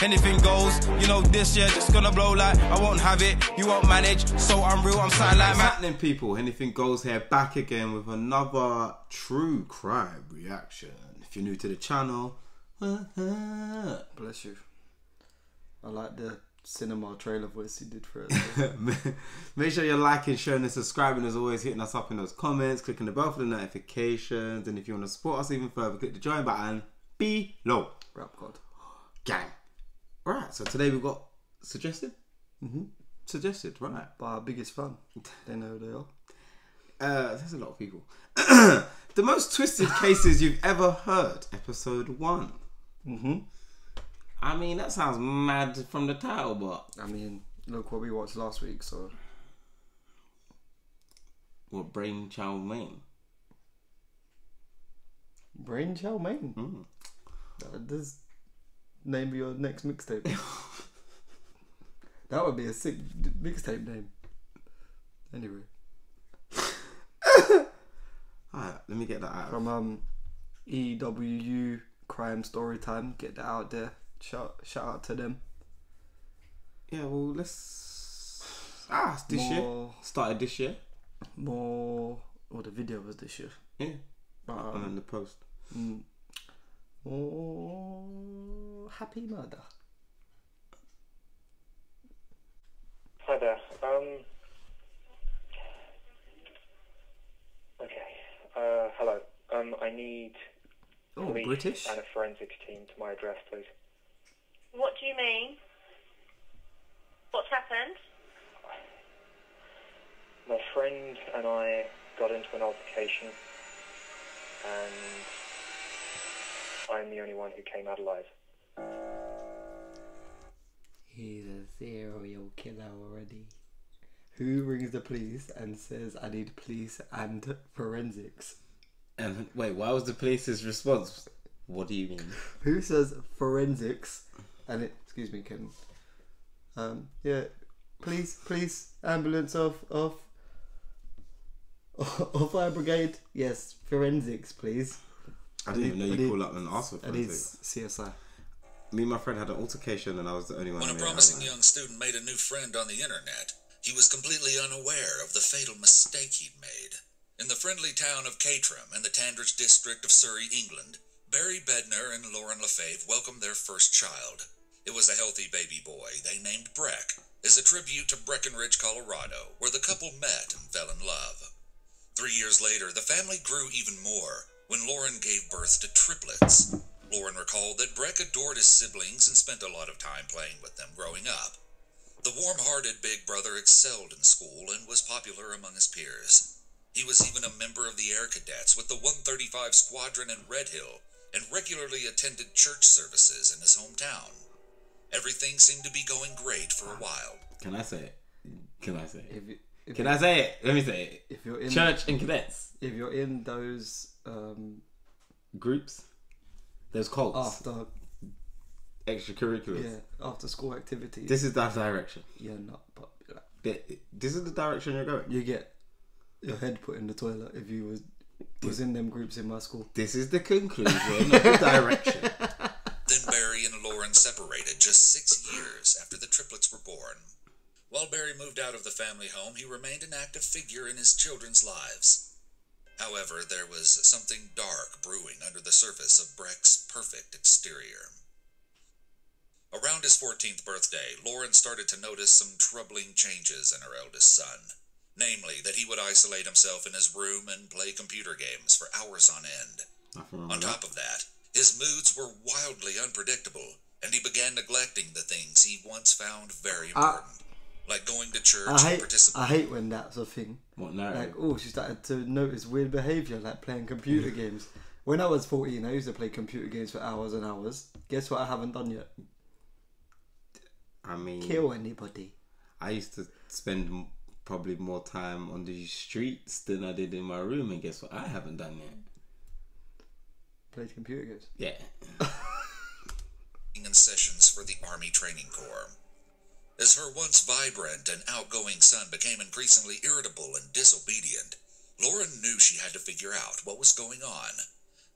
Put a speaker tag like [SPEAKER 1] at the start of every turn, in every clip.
[SPEAKER 1] Anything goes, you know this year just gonna blow like I won't have it, you won't manage, so I'm real, I'm something like
[SPEAKER 2] What's happening, people? Anything Goes here, back again with another true crime reaction. If you're new to the channel,
[SPEAKER 3] bless you. I like the cinema trailer voice you did for it.
[SPEAKER 2] Make sure you're liking, sharing and subscribing, as always, hitting us up in those comments, clicking the bell for the notifications, and if you want to support us even further, click the join button below.
[SPEAKER 3] Rap God.
[SPEAKER 2] Gang. Right, so today we've got suggested? Suggested, right.
[SPEAKER 3] By our biggest fan. They know who they are.
[SPEAKER 2] There's a lot of people. The most twisted cases you've ever heard, episode 1. I mean, that sounds mad from the title, but...
[SPEAKER 3] I mean, look what we watched last week, so...
[SPEAKER 2] What, Brain Chow Mein?
[SPEAKER 3] Brain Chow Mein? Does name your next mixtape. That would be a sick mixtape name. Anyway.
[SPEAKER 2] Alright, let me get that out.
[SPEAKER 3] From EWU Crime Story Time. Get that out there. Shout out to them.
[SPEAKER 2] Yeah, well, let's... it's this year. Started this year.
[SPEAKER 3] The video was this year.
[SPEAKER 2] Yeah. And then the post.
[SPEAKER 3] Happy murder.
[SPEAKER 4] Hi there. Okay. Hello. I need police
[SPEAKER 3] British?
[SPEAKER 4] and a forensics team to my address, please.
[SPEAKER 5] What do you mean? What's happened?
[SPEAKER 4] My friend and I got into an altercation, and I'm the only one who came out alive.
[SPEAKER 3] He's a serial killer already. Who rings the police and says, I need police and forensics?
[SPEAKER 2] And wait, why was the police's response? What do you mean?
[SPEAKER 3] Who says forensics? And it, excuse me, Ken. Yeah, police, ambulance of fire brigade. Yes, forensics, please.
[SPEAKER 2] I didn't even know you call up and ask for forensics.
[SPEAKER 3] CSI.
[SPEAKER 2] Me and my friend had an altercation and I was the only one.
[SPEAKER 6] When a promising young student made a new friend on the internet, he was completely unaware of the fatal mistake he'd made. In the friendly town of Caterham in the Tandridge district of Surrey, England, Barry Bednar and Lauren Lefebvre welcomed their first child. It was a healthy baby boy they named Breck, as a tribute to Breckenridge, Colorado, where the couple met and fell in love. 3 years later, the family grew even more when Lauren gave birth to triplets. Lauren recalled that Breck adored his siblings and spent a lot of time playing with them growing up. The warm-hearted big brother excelled in school and was popular among his peers. He was even a member of the Air Cadets with the 135 Squadron in Red Hill and regularly attended church services in his hometown. Everything seemed to be going great for a while.
[SPEAKER 2] Can I say it? Can I say it?
[SPEAKER 3] Can
[SPEAKER 2] I say it? Let me say it.
[SPEAKER 3] If you're in
[SPEAKER 2] church and cadets.
[SPEAKER 3] If you're in those
[SPEAKER 2] groups, there's cults.
[SPEAKER 3] After
[SPEAKER 2] extracurriculars.
[SPEAKER 3] Yeah, after school activities.
[SPEAKER 2] This is that direction.
[SPEAKER 3] You're not popular.
[SPEAKER 2] This is the direction you're going.
[SPEAKER 3] You get your head put in the toilet if you was in them groups in my school.
[SPEAKER 2] This is the conclusion, not the direction.
[SPEAKER 6] Then Barry and Lauren separated just 6 years after the triplets were born. While Barry moved out of the family home, he remained an active figure in his children's lives. However, there was something dark brewing under the surface of Breck's perfect exterior. Around his 14th birthday, Lauren started to notice some troubling changes in her eldest son. Namely, that he would isolate himself in his room and play computer games for hours on end. On top of that, his moods were wildly unpredictable, and he began neglecting the things he once found very important, like going to church and participating.
[SPEAKER 3] I hate when that's a thing.
[SPEAKER 2] What now?
[SPEAKER 3] Like, she started to notice weird behaviour, like playing computer games. When I was 14, I used to play computer games for hours and hours. Guess what I haven't done yet?
[SPEAKER 2] I mean...
[SPEAKER 3] kill anybody.
[SPEAKER 2] I used to spend probably more time on the streets than I did in my room, and guess what I haven't done yet?
[SPEAKER 3] Played computer games?
[SPEAKER 2] Yeah.
[SPEAKER 6] In sessions for the Army Training Corps. As her once vibrant and outgoing son became increasingly irritable and disobedient, Lauren knew she had to figure out what was going on.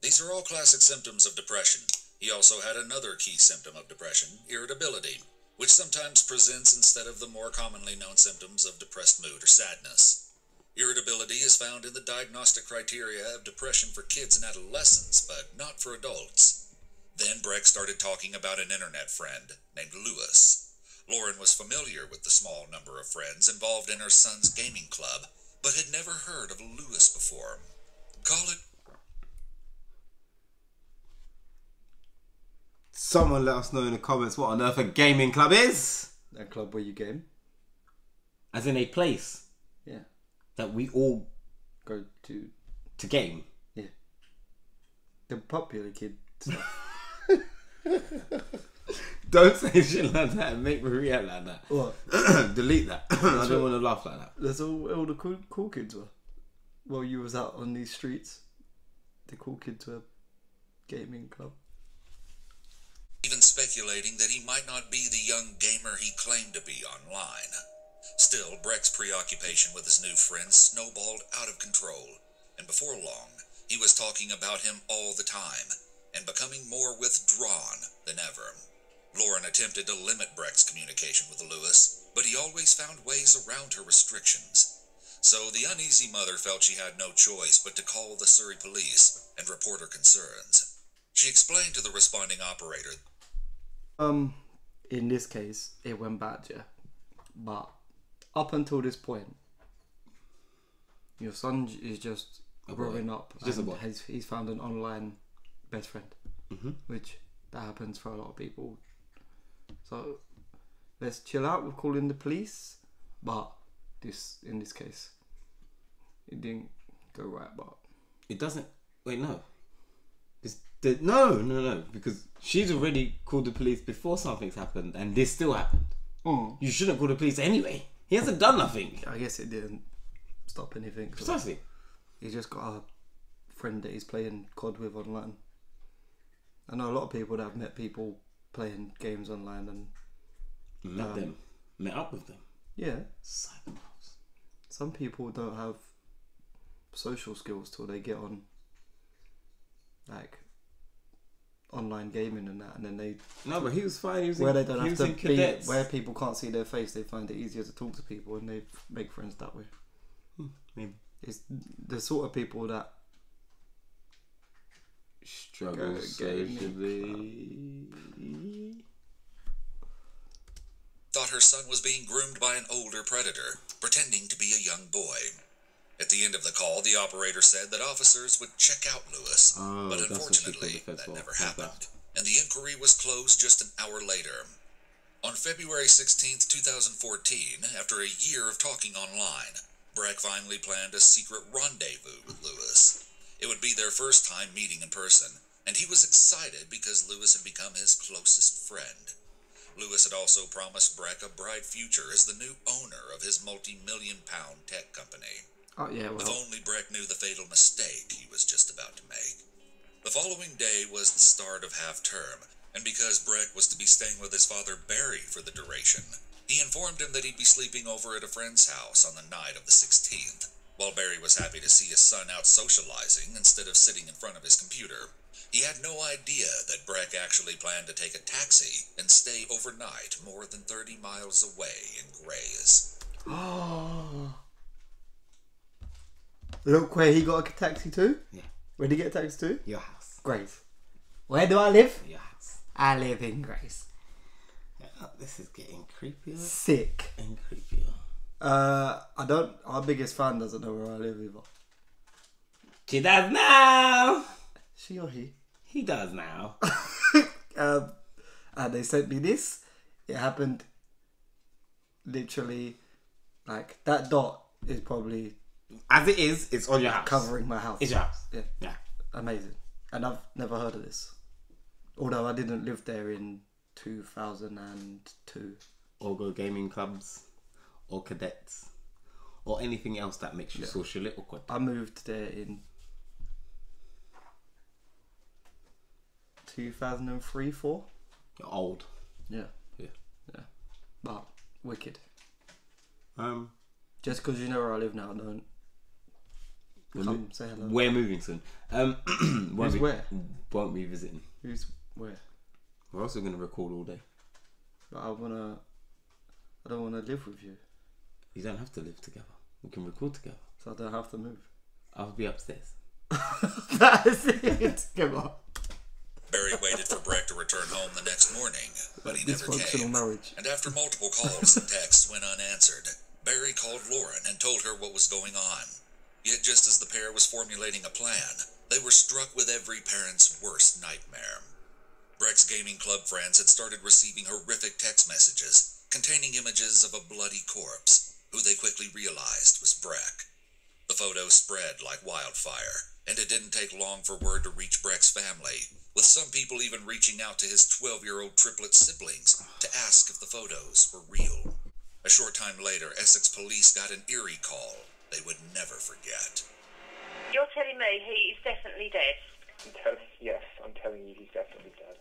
[SPEAKER 6] These are all classic symptoms of depression, He also had another key symptom of depression, irritability, which sometimes presents instead of the more commonly known symptoms of depressed mood or sadness. Irritability is found in the diagnostic criteria of depression for kids and adolescents, but not for adults. Then Breck started talking about an internet friend named Lewis. Lauren was familiar with the small number of friends involved in her son's gaming club, but had never heard of Lewis before. Call it...
[SPEAKER 2] Someone let us know in the comments what on earth a gaming club is.
[SPEAKER 3] A club where you game.
[SPEAKER 2] As in a place
[SPEAKER 3] Yeah.
[SPEAKER 2] that we all
[SPEAKER 3] Go to.
[SPEAKER 2] game.
[SPEAKER 3] Yeah. The popular kid stuff.
[SPEAKER 2] Don't say shit like that and make me react like that.
[SPEAKER 3] What?
[SPEAKER 2] Delete that. I don't want to laugh like that.
[SPEAKER 3] That's all the cool kids were. While you was out on these streets, the cool kids were gaming club.
[SPEAKER 6] even speculating that he might not be the young gamer he claimed to be online. Still, Breck's preoccupation with his new friend snowballed out of control, and before long, he was talking about him all the time, and becoming more withdrawn than ever. Lauren attempted to limit Breck's communication with Lewis, but he always found ways around her restrictions. So the uneasy mother felt she had no choice but to call the Surrey police and report her concerns. She explained to the responding operator,
[SPEAKER 3] in this case, it went bad, yeah. But up until this point, your son is just growing up, and he's found an online best friend, which that happens for a lot of people. So let's chill out with calling the police. But in this case, it didn't go right. But
[SPEAKER 2] it doesn't. Wait, no. No, because she's already called the police before something's happened, and this still happened. You shouldn't call the police anyway. He hasn't done nothing.
[SPEAKER 3] I guess it didn't stop anything. So
[SPEAKER 2] Precisely.
[SPEAKER 3] he's just got a friend that he's playing COD with online. I know a lot of people that have met people playing games online and
[SPEAKER 2] met up with them.
[SPEAKER 3] yeah.
[SPEAKER 2] Psychopaths.
[SPEAKER 3] Some people don't have social skills till they get on like online gaming and that, and then they
[SPEAKER 2] No, but he was fine. He was
[SPEAKER 3] where
[SPEAKER 2] in,
[SPEAKER 3] they don't
[SPEAKER 2] he
[SPEAKER 3] have
[SPEAKER 2] was
[SPEAKER 3] to
[SPEAKER 2] in
[SPEAKER 3] be
[SPEAKER 2] cadets.
[SPEAKER 3] where people can't see their face. They find it easier to talk to people and they make friends that way.
[SPEAKER 2] Maybe.
[SPEAKER 3] It's the sort of people that
[SPEAKER 2] Struggle socially.
[SPEAKER 6] thought her son was being groomed by an older predator, pretending to be a young boy. At the end of the call, the operator said that officers would check out Lewis, but unfortunately, that never happened, and the inquiry was closed just an hour later. On February 16th, 2014, after a year of talking online, Breck finally planned a secret rendezvous with Lewis. It would be their first time meeting in person, and he was excited because Lewis had become his closest friend. Lewis had also promised Breck a bright future as the new owner of his multi-million-pound tech company.
[SPEAKER 3] oh yeah,
[SPEAKER 6] If
[SPEAKER 3] well,
[SPEAKER 6] only Breck knew the fatal mistake he was just about to make. The following day was the start of half-term, and because Breck was to be staying with his father Barry for the duration, he informed him that he'd be sleeping over at a friend's house on the night of the 16th. While Barry was happy to see his son out socializing instead of sitting in front of his computer, he had no idea that Breck actually planned to take a taxi and stay overnight more than 30 miles away in Grays.
[SPEAKER 3] look where he got a taxi to.
[SPEAKER 2] Yeah.
[SPEAKER 3] Where did he get a taxi to?
[SPEAKER 2] Your house.
[SPEAKER 3] Grace. Where do I live?
[SPEAKER 2] Your house.
[SPEAKER 3] I live in Grace.
[SPEAKER 2] Yeah, this is getting creepier
[SPEAKER 3] Sick.
[SPEAKER 2] and creepier.
[SPEAKER 3] Our biggest fan doesn't know where I live either.
[SPEAKER 2] She does now.
[SPEAKER 3] She or he?
[SPEAKER 2] He does now.
[SPEAKER 3] And they sent me this. It happened literally, like, that dot is probably
[SPEAKER 2] As it is, it's on your house.
[SPEAKER 3] covering my house.
[SPEAKER 2] It's your house.
[SPEAKER 3] Yeah.
[SPEAKER 2] Yeah.
[SPEAKER 3] Amazing. And I've never heard of this. Although I didn't live there in 2002.
[SPEAKER 2] Or go gaming clubs, or cadets, or anything else that makes you socially awkward.
[SPEAKER 3] I moved there in 2003-4.
[SPEAKER 2] You're old.
[SPEAKER 3] Yeah.
[SPEAKER 2] Yeah.
[SPEAKER 3] Yeah. But wicked.
[SPEAKER 2] Just
[SPEAKER 3] because you know where I live now, don't come say hello.
[SPEAKER 2] We're moving soon.
[SPEAKER 3] Who's where?
[SPEAKER 2] Won't be visiting.
[SPEAKER 3] Who's Where?
[SPEAKER 2] Where else are we going to record all day?
[SPEAKER 3] But I don't wanna live with you.
[SPEAKER 2] You don't have to live together. We can record together.
[SPEAKER 3] So I don't have to move.
[SPEAKER 2] I'll be upstairs.
[SPEAKER 3] That is it. Come on.
[SPEAKER 6] Barry waited for Breck to return home the next morning, but he never came.
[SPEAKER 3] Marriage.
[SPEAKER 6] And after multiple calls and texts went unanswered, Barry called Lauren and told her what was going on. Yet just as the pair was formulating a plan, they were struck with every parent's worst nightmare. Breck's gaming club friends had started receiving horrific text messages containing images of a bloody corpse, who they quickly realized was Breck. The photos spread like wildfire, and it didn't take long for word to reach Breck's family, with some people even reaching out to his 12-year-old triplet siblings to ask if the photos were real. A short time later, Essex police got an eerie call they would never forget.
[SPEAKER 5] You're telling me he is definitely dead?
[SPEAKER 4] Yes, I'm telling you he's definitely dead.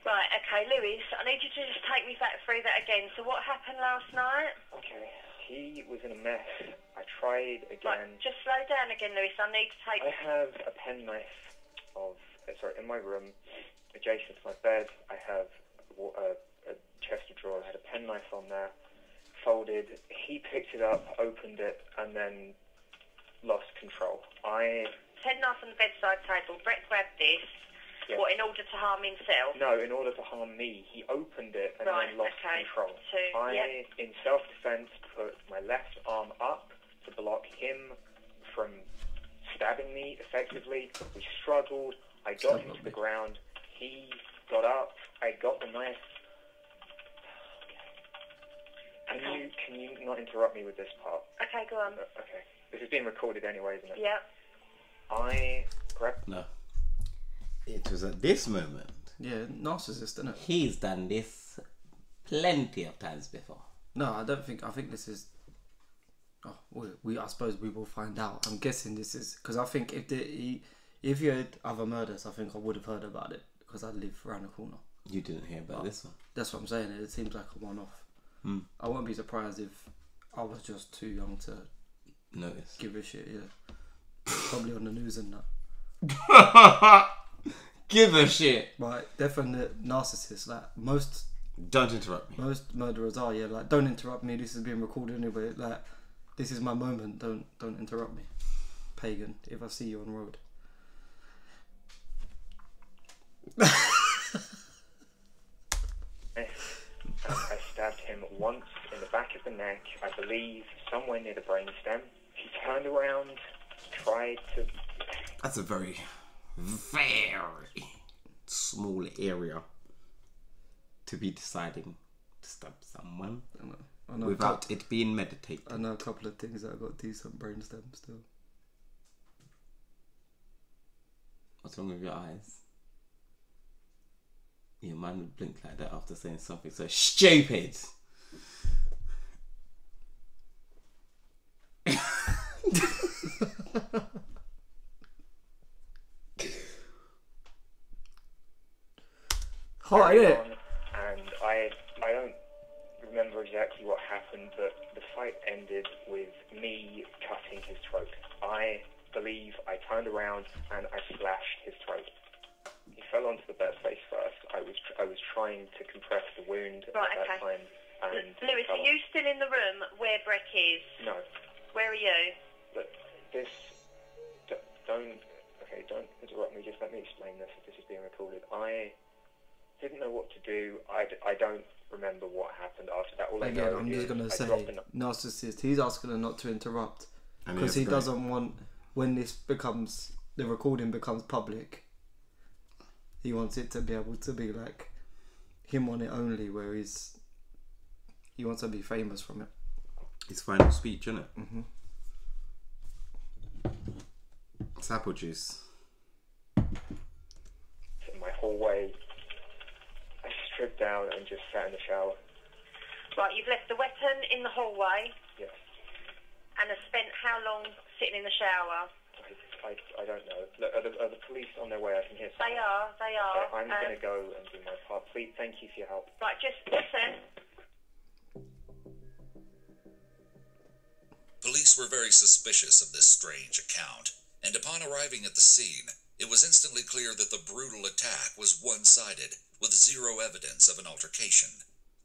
[SPEAKER 5] Right, okay, Lewis, I need you to just take me back through that again. So what happened last night?
[SPEAKER 4] Okay, he was in a mess. I tried again.
[SPEAKER 5] Right, just slow down again, Lewis. I need to take...
[SPEAKER 4] I have a penknife in my room, adjacent to my bed. I have a chest of drawers. I had a penknife on there, folded. He picked it up, opened it, and then lost control.
[SPEAKER 5] Penknife on the bedside table. Brett grabbed this.
[SPEAKER 4] Yes.
[SPEAKER 5] What, in order to harm himself?
[SPEAKER 4] No, in order to harm me. He opened it and then lost control. In self-defense, put my left arm up to block him from stabbing me effectively. We struggled. I got him to the ground. He got up. I got the knife. Can you not interrupt me with this part?
[SPEAKER 5] Okay, go on.
[SPEAKER 4] Okay. This is being recorded anyway, isn't it?
[SPEAKER 5] Yeah.
[SPEAKER 4] I grabbed...
[SPEAKER 2] No. It was at this moment.
[SPEAKER 3] Yeah, narcissist, isn't it?
[SPEAKER 2] He's done this plenty of times before.
[SPEAKER 3] No, I don't think. I think this is. Oh, I suppose we will find out. I'm guessing this is because I think if you had other murders, I think I would have heard about it because I live around the corner.
[SPEAKER 2] You didn't hear about this one.
[SPEAKER 3] That's what I'm saying. It seems like a one-off. I won't be surprised if I was just too young to
[SPEAKER 2] notice.
[SPEAKER 3] Give a shit. Yeah, probably on the news and that.
[SPEAKER 2] Give a shit.
[SPEAKER 3] Right, definite narcissist. Like most.
[SPEAKER 2] Don't interrupt me.
[SPEAKER 3] Most murderers are. Yeah, like don't interrupt me. This is being recorded anyway. Like this is my moment. Don't interrupt me. Pagan. If I see you on the road.
[SPEAKER 4] I stabbed him once in the back of the neck. I believe somewhere near the brainstem. He turned around, tried to.
[SPEAKER 2] That's a very small area to be deciding to stab someone
[SPEAKER 3] I know
[SPEAKER 2] without it being meditated.
[SPEAKER 3] I know a couple of things that have got decent brainstem still.
[SPEAKER 2] What's wrong with your eyes? Your man would blink like that after saying something so stupid.
[SPEAKER 3] Hot, isn't it?
[SPEAKER 4] And I don't remember exactly what happened, but the fight ended with me cutting his throat. I believe I turned around and I slashed his throat. He fell onto the bed face first. I was trying to compress the wound at that time. And
[SPEAKER 5] Lewis, are you still in the room where Breck is?
[SPEAKER 4] No.
[SPEAKER 5] Where are you?
[SPEAKER 4] But don't interrupt me. Just let me explain this. If this is being recorded, I didn't know what to do. I don't remember what happened after that. All
[SPEAKER 3] Again, I'm just gonna say, narcissist. He's asking her not to interrupt because he doesn't want when the recording becomes public. He wants it to be able to be like him on it only, where he wants to be famous from it.
[SPEAKER 2] His final speech, isn't it?
[SPEAKER 3] Mm-hmm.
[SPEAKER 2] It's apple juice.
[SPEAKER 4] My whole way, I stripped down and just sat in the shower.
[SPEAKER 5] Right, you've left the weapon in the hallway.
[SPEAKER 4] Yes.
[SPEAKER 5] And have spent how long sitting in the shower?
[SPEAKER 4] I don't know. Look, are the police on their way? I can hear something.
[SPEAKER 5] They are.
[SPEAKER 4] I'm going to go and do my part. Please, thank you for your help.
[SPEAKER 5] Right, just listen.
[SPEAKER 6] Police were very suspicious of this strange account, and upon arriving at the scene, It was instantly clear that the brutal attack was one-sided, with zero evidence of an altercation.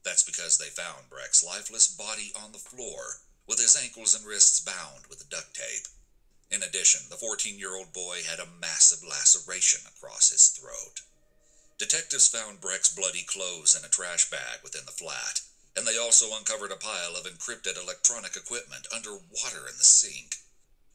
[SPEAKER 6] That's because they found Breck's lifeless body on the floor, with his ankles and wrists bound with duct tape. In addition, the 14-year-old boy had a massive laceration across his throat. Detectives found Breck's bloody clothes in a trash bag within the flat, and they also uncovered a pile of encrypted electronic equipment under water in the sink.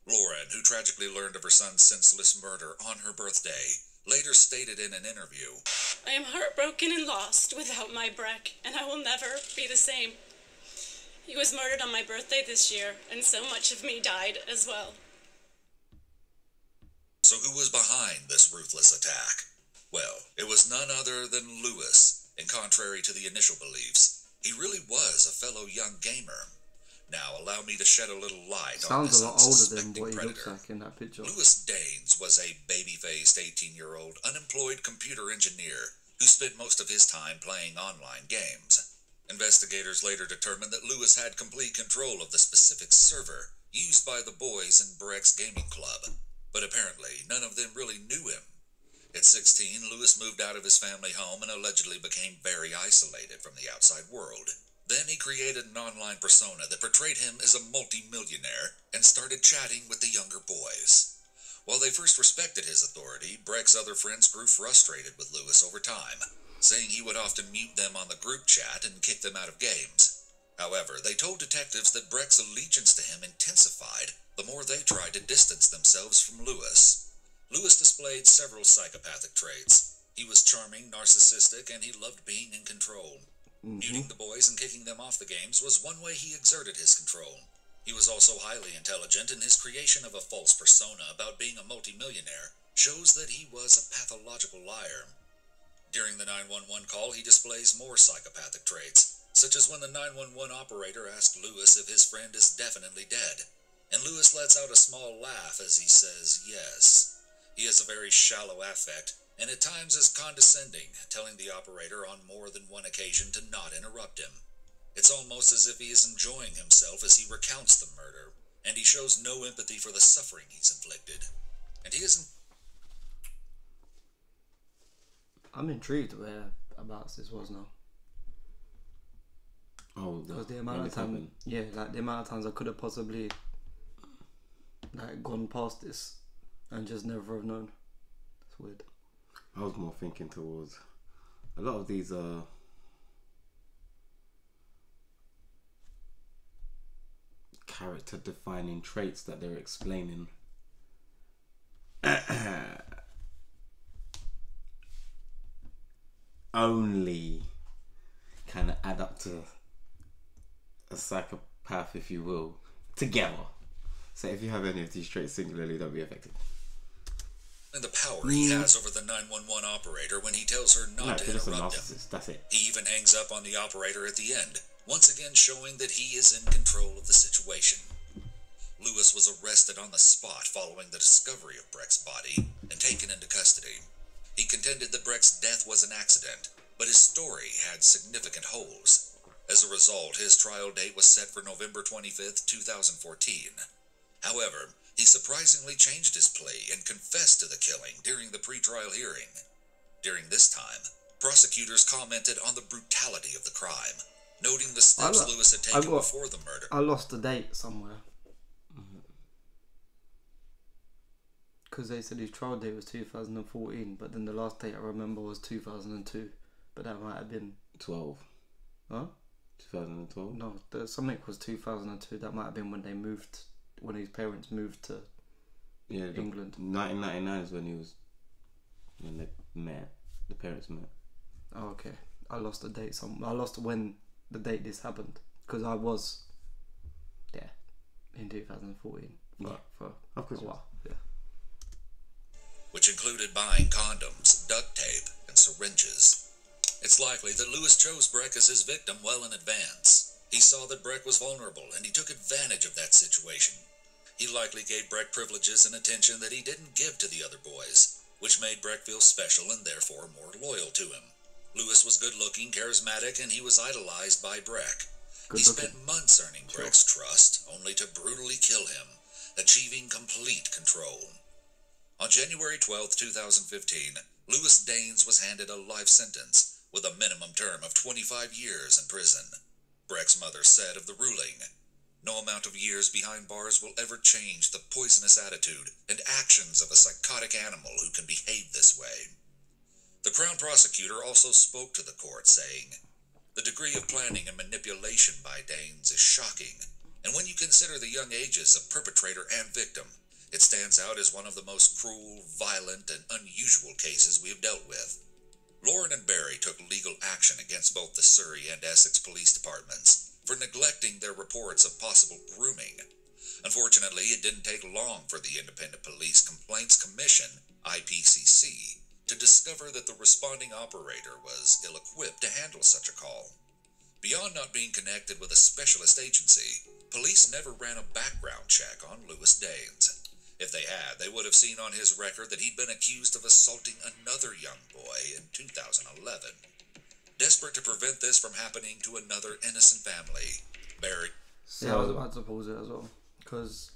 [SPEAKER 6] Lauren, who tragically learned of her son's senseless murder on her birthday, later stated in an interview,
[SPEAKER 7] "I am heartbroken and lost without my Breck, and I will never be the same. He was murdered on my birthday this year, and so much of me died as well."
[SPEAKER 6] So who was behind this ruthless attack? Well, it was none other than Lewis, and contrary to the initial beliefs, he really was a fellow young gamer. Now, allow me to shed a little light on this
[SPEAKER 3] Sounds a lot older than
[SPEAKER 6] unsuspecting
[SPEAKER 3] what he looks
[SPEAKER 6] predator.
[SPEAKER 3] like in that picture.
[SPEAKER 6] Lewis Danes was a baby-faced 18-year-old unemployed computer engineer who spent most of his time playing online games. Investigators later determined that Lewis had complete control of the specific server used by the boys in Breck's gaming club, but apparently none of them really knew him. At 16, Lewis moved out of his family home and allegedly became very isolated from the outside world. Then he created an online persona that portrayed him as a multi-millionaire and started chatting with the younger boys. While they first respected his authority, Breck's other friends grew frustrated with Lewis over time, saying he would often mute them on the group chat and kick them out of games. However, they told detectives that Breck's allegiance to him intensified the more they tried to distance themselves from Lewis. Lewis displayed several psychopathic traits. He was charming, narcissistic, and he loved being in control. Muting the boys and kicking them off the games was one way he exerted his control. He was also highly intelligent, and his creation of a false persona about being a multimillionaire shows that he was a pathological liar. During the 911 call, he displays more psychopathic traits, such as when the 911 operator asked Lewis if his friend is definitely dead, and Lewis lets out a small laugh as he says yes. He has a very shallow affect, and at times is condescending, telling the operator on more than one occasion to not interrupt him. It's almost as if he is enjoying himself as he recounts the murder, and he shows no empathy for the suffering he's inflicted. And he isn't...
[SPEAKER 3] I'm intrigued whereabouts this was now.
[SPEAKER 2] Oh,
[SPEAKER 3] because the amount of time, the amount of times I could have possibly gone past this and just never have known. It's weird.
[SPEAKER 2] I was more thinking towards a lot of these character defining traits that they're explaining only kind of add up to a psychopath, if you will, together. So if you have any of these traits singularly, they'll be affected.
[SPEAKER 6] And the power he has over the 911 operator when he tells her not to interrupt him.
[SPEAKER 2] That's it.
[SPEAKER 6] He even hangs up on the operator at the end, once again showing that he is in control of the situation. Lewis was arrested on the spot following the discovery of Breck's body and taken into custody. He contended that Breck's death was an accident, but his story had significant holes. As a result, his trial date was set for November 25th, 2014. However, he surprisingly changed his plea and confessed to the killing during the pre-trial hearing. During this time, prosecutors commented on the brutality of the crime, noting the steps Lewis had taken before the murder.
[SPEAKER 3] I lost the date somewhere. Because they said his trial date was 2014, but then the last date I remember was 2002. But that might have been
[SPEAKER 2] 12.
[SPEAKER 3] Huh?
[SPEAKER 2] 2012?
[SPEAKER 3] No, something was 2002. That might have been when they moved, when his parents moved to England.
[SPEAKER 2] 1999 is when they met. The parents met.
[SPEAKER 3] Oh, okay. I lost the date. I lost when the date this happened, because I was there in 2014 for a while. Yeah.
[SPEAKER 6] Which included buying condoms, duct tape, and syringes. It's likely that Lewis chose Breck as his victim well in advance. He saw that Breck was vulnerable, and he took advantage of that situation. He likely gave Breck privileges and attention that he didn't give to the other boys, which made Breck feel special and therefore more loyal to him. Lewis was good-looking, charismatic, and he was idolized by Breck. He spent months earning Breck's trust, only to brutally kill him, achieving complete control. On January 12, 2015, Lewis Daines was handed a life sentence with a minimum term of 25 years in prison. Breck's mother said of the ruling, "No amount of years behind bars will ever change the poisonous attitude and actions of a psychotic animal who can behave this way." The Crown Prosecutor also spoke to the court, saying, "The degree of planning and manipulation by Daines is shocking, and when you consider the young ages of perpetrator and victim, it stands out as one of the most cruel, violent, and unusual cases we have dealt with." Lauren and Barry took legal action against both the Surrey and Essex police departments for neglecting their reports of possible grooming. Unfortunately, it didn't take long for the Independent Police Complaints Commission, IPCC, to discover that the responding operator was ill-equipped to handle such a call. Beyond not being connected with a specialist agency, police never ran a background check on Lewis Daines. If they had, they would have seen on his record that he'd been accused of assaulting another young boy in 2011. Desperate to prevent this from happening to another innocent family, Barry...
[SPEAKER 3] Yeah, I was about to pause it as well, because...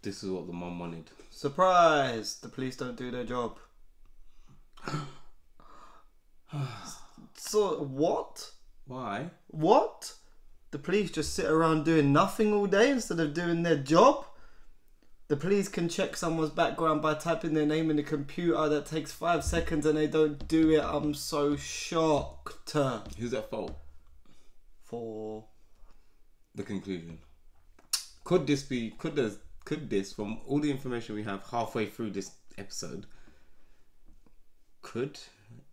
[SPEAKER 2] This is what the mum wanted.
[SPEAKER 3] Surprise! The police don't do their job. So, what?
[SPEAKER 2] Why?
[SPEAKER 3] What? The police just sit around doing nothing all day instead of doing their job? The police can check someone's background by typing their name in the computer. That takes 5 seconds and they don't do it. I'm so shocked.
[SPEAKER 2] Who's at fault?
[SPEAKER 3] For
[SPEAKER 2] the conclusion. Could this, from all the information we have halfway through this episode, could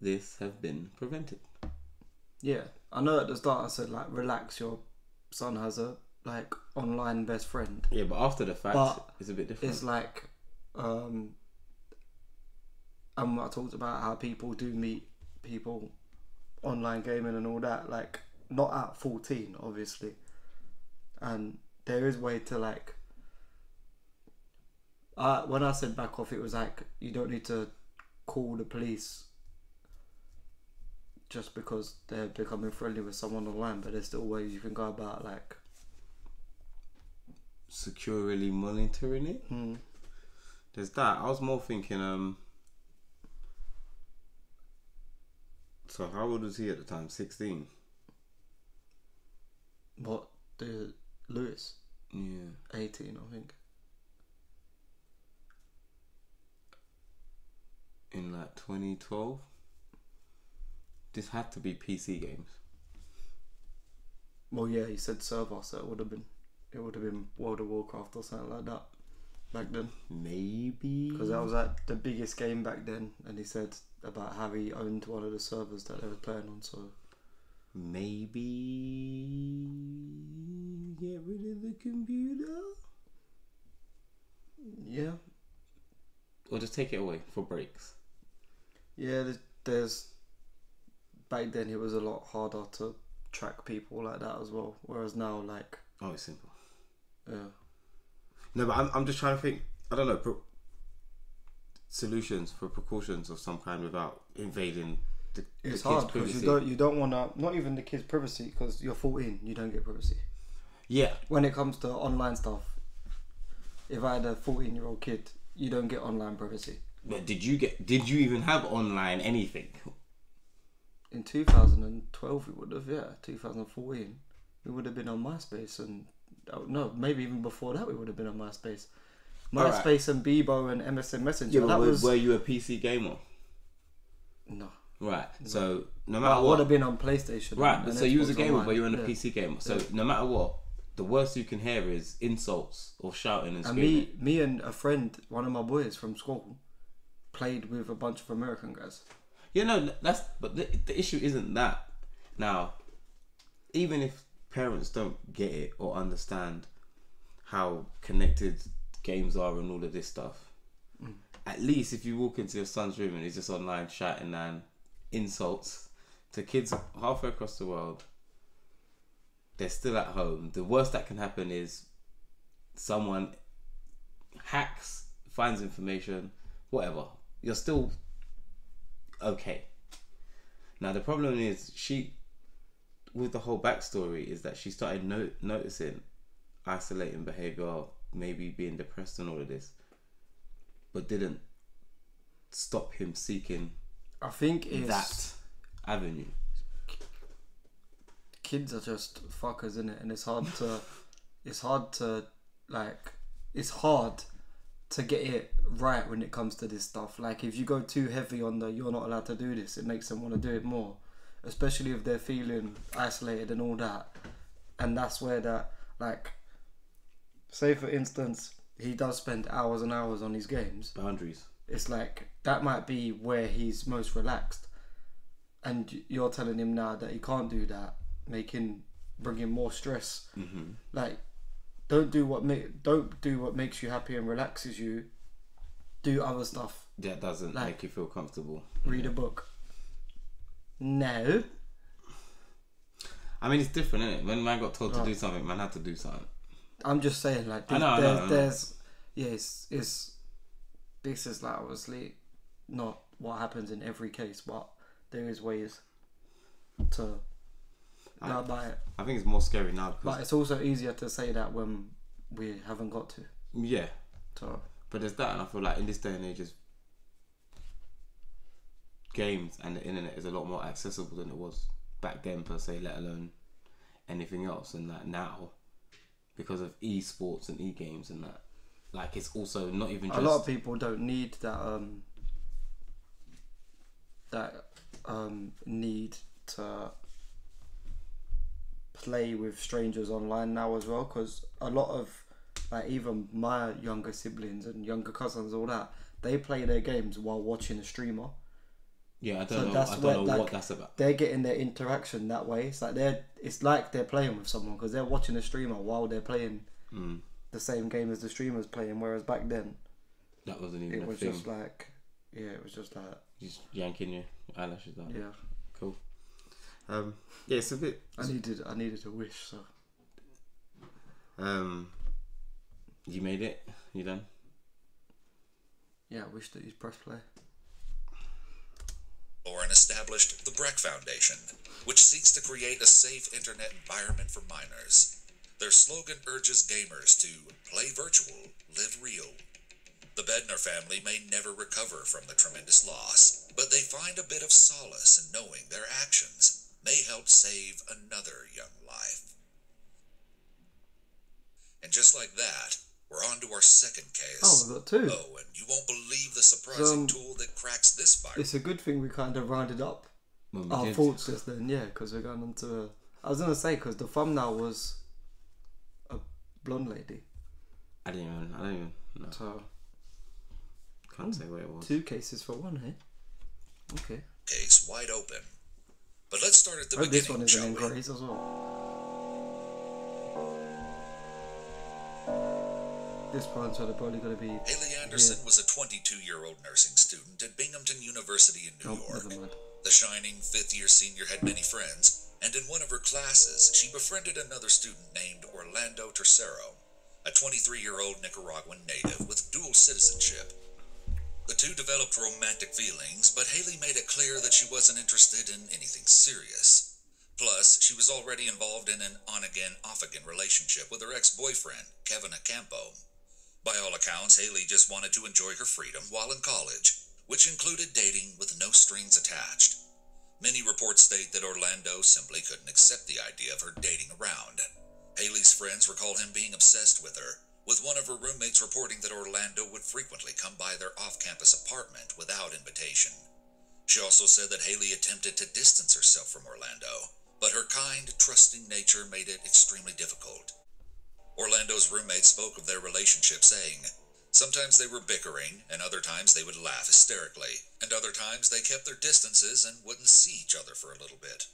[SPEAKER 2] this have been prevented?
[SPEAKER 3] Yeah. I know at the start I said, like, relax, your son has a, like, online best friend.
[SPEAKER 2] Yeah, but after the fact, it's a bit different.
[SPEAKER 3] It's like, and I talked about how people do meet people online gaming and all that, like, not at 14, obviously. And there is way to, like, when I said back off, it was like, you don't need to call the police just because they're becoming friendly with someone online, but there's still ways you can go about, like,
[SPEAKER 2] securely monitoring it. There's that. I was more thinking, so how old was he at the time? 16?
[SPEAKER 3] What? The Lewis?
[SPEAKER 2] Yeah.
[SPEAKER 3] 18, I think.
[SPEAKER 2] In like 2012? This had to be PC games.
[SPEAKER 3] Well, yeah, he said server, so it would have been World of Warcraft or something like that back then.
[SPEAKER 2] Maybe
[SPEAKER 3] because that was like the biggest game back then, and he said about how he owned one of the servers that they were playing on. So
[SPEAKER 2] maybe get rid of the computer.
[SPEAKER 3] Yeah.
[SPEAKER 2] Or just take it away for breaks.
[SPEAKER 3] Yeah, there's back then it was a lot harder to track people like that as well. Whereas now, like,
[SPEAKER 2] oh, it's simple.
[SPEAKER 3] Yeah.
[SPEAKER 2] No, but I'm just trying to think. I don't know. Solutions for precautions of some kind without invading the
[SPEAKER 3] it's
[SPEAKER 2] the
[SPEAKER 3] hard
[SPEAKER 2] kids'
[SPEAKER 3] because
[SPEAKER 2] privacy.
[SPEAKER 3] you don't want to, not even the kids' privacy, because you're 14, you don't get privacy.
[SPEAKER 2] Yeah.
[SPEAKER 3] When it comes to online stuff, if I had a 14-year-old kid, you don't get online privacy.
[SPEAKER 2] But did you even have online anything?
[SPEAKER 3] In 2012 we would have, 2014 we would have been on MySpace, and no, maybe even before that we would have been on MySpace. MySpace and Bebo and MSN Messenger.
[SPEAKER 2] Yeah, but were you a PC gamer?
[SPEAKER 3] No.
[SPEAKER 2] Right, so no matter
[SPEAKER 3] I
[SPEAKER 2] what...
[SPEAKER 3] would have been on PlayStation.
[SPEAKER 2] Right, but so you was a gamer,
[SPEAKER 3] online.
[SPEAKER 2] but you were on a PC gamer. So no matter what, the worst you can hear is insults or shouting and screaming.
[SPEAKER 3] And me and a friend, one of my boys from school, played with a bunch of American guys.
[SPEAKER 2] Yeah, no, but the issue isn't that. Now, even if parents don't get it or understand how connected games are and all of this stuff, at least if you walk into your son's room and he's just online chatting and insults to kids halfway across the world, they're still at home. The worst that can happen is someone hacks, finds information, whatever. You're still okay. Now the problem is with the whole backstory is that she started noticing isolating behaviour, maybe being depressed and all of this but didn't stop him seeking
[SPEAKER 3] I think it's
[SPEAKER 2] that avenue.
[SPEAKER 3] Kids are just fuckers, innit? And it's hard to get it right when it comes to this stuff. Like, if you go too heavy on the you're not allowed to do this, it makes them want to do it more, especially if they're feeling isolated and all that. And that's where that, like, say for instance, he does spend hours and hours on his games.
[SPEAKER 2] Boundaries.
[SPEAKER 3] It's like, that might be where he's most relaxed, and you're telling him now that he can't do that, bringing more stress.
[SPEAKER 2] Mm-hmm.
[SPEAKER 3] Like, don't do what makes you happy and relaxes you. Do other stuff
[SPEAKER 2] that doesn't make you feel comfortable.
[SPEAKER 3] Read a book. No.
[SPEAKER 2] I mean, it's different, isn't it? When man got told to do something, man had to do something.
[SPEAKER 3] I'm just saying, like, this is like obviously not what happens in every case, but there is ways to go about it.
[SPEAKER 2] I think it's more scary now,
[SPEAKER 3] but it's also easier to say that when we haven't got to.
[SPEAKER 2] Yeah.
[SPEAKER 3] So,
[SPEAKER 2] but there's that, and I feel like in this day and age, games and the internet is a lot more accessible than it was back then per se, let alone anything else. And that now, because of esports and e-games and that, like, it's also not even just...
[SPEAKER 3] A lot of people don't need that need to play with strangers online now as well, because a lot of, like, even my younger siblings and younger cousins, all that, they play their games while watching a streamer.
[SPEAKER 2] Yeah, I don't know what that's about.
[SPEAKER 3] They're getting their interaction that way. It's like they're playing with someone, because they're watching a streamer while they're playing the same game as the streamer's playing. Whereas back then,
[SPEAKER 2] that wasn't even.
[SPEAKER 3] It was just like, it was just like
[SPEAKER 2] just yanking your eyelashes out.
[SPEAKER 3] Yeah,
[SPEAKER 2] cool. Yeah, it's a bit.
[SPEAKER 3] I needed a wish, so.
[SPEAKER 2] You made it. You done?
[SPEAKER 3] Yeah, I wish that you'd press play.
[SPEAKER 6] Lauren established the Breck Foundation, which seeks to create a safe internet environment for minors. Their slogan urges gamers to play virtual, live real. The Bednar family may never recover from the tremendous loss, but they find a bit of solace in knowing their actions may help save another young life. And just like that, we're on to our second case.
[SPEAKER 3] Oh, we've got two.
[SPEAKER 6] Oh, and you won't believe the surprising tool that cracks this virus.
[SPEAKER 3] It's a good thing we kind of rounded up our thoughts just then, yeah, because we're going on to... I was going to say, because the thumbnail was a blonde lady.
[SPEAKER 2] I don't even know.
[SPEAKER 3] So,
[SPEAKER 2] can't say where it was.
[SPEAKER 3] 2 cases for one, eh? Okay.
[SPEAKER 6] Case wide open. But let's start at the beginning.
[SPEAKER 3] This one is an Grace as well. This points are probably going to be...
[SPEAKER 6] Haley Anderson was a 22-year-old nursing student at Binghamton University in New York. The shining fifth-year senior had many friends, and in one of her classes, she befriended another student named Orlando Tercero, a 23-year-old Nicaraguan native with dual citizenship. The two developed romantic feelings, but Haley made it clear that she wasn't interested in anything serious. Plus, she was already involved in an on-again, off-again relationship with her ex-boyfriend, Kevin Acampo. By all accounts, Haley just wanted to enjoy her freedom while in college, which included dating with no strings attached. Many reports state that Orlando simply couldn't accept the idea of her dating around. Haley's friends recall him being obsessed with her, with one of her roommates reporting that Orlando would frequently come by their off-campus apartment without invitation. She also said that Haley attempted to distance herself from Orlando, but her kind, trusting nature made it extremely difficult. Orlando's roommate spoke of their relationship, saying, sometimes they were bickering, and other times they would laugh hysterically, and other times they kept their distances and wouldn't see each other for a little bit.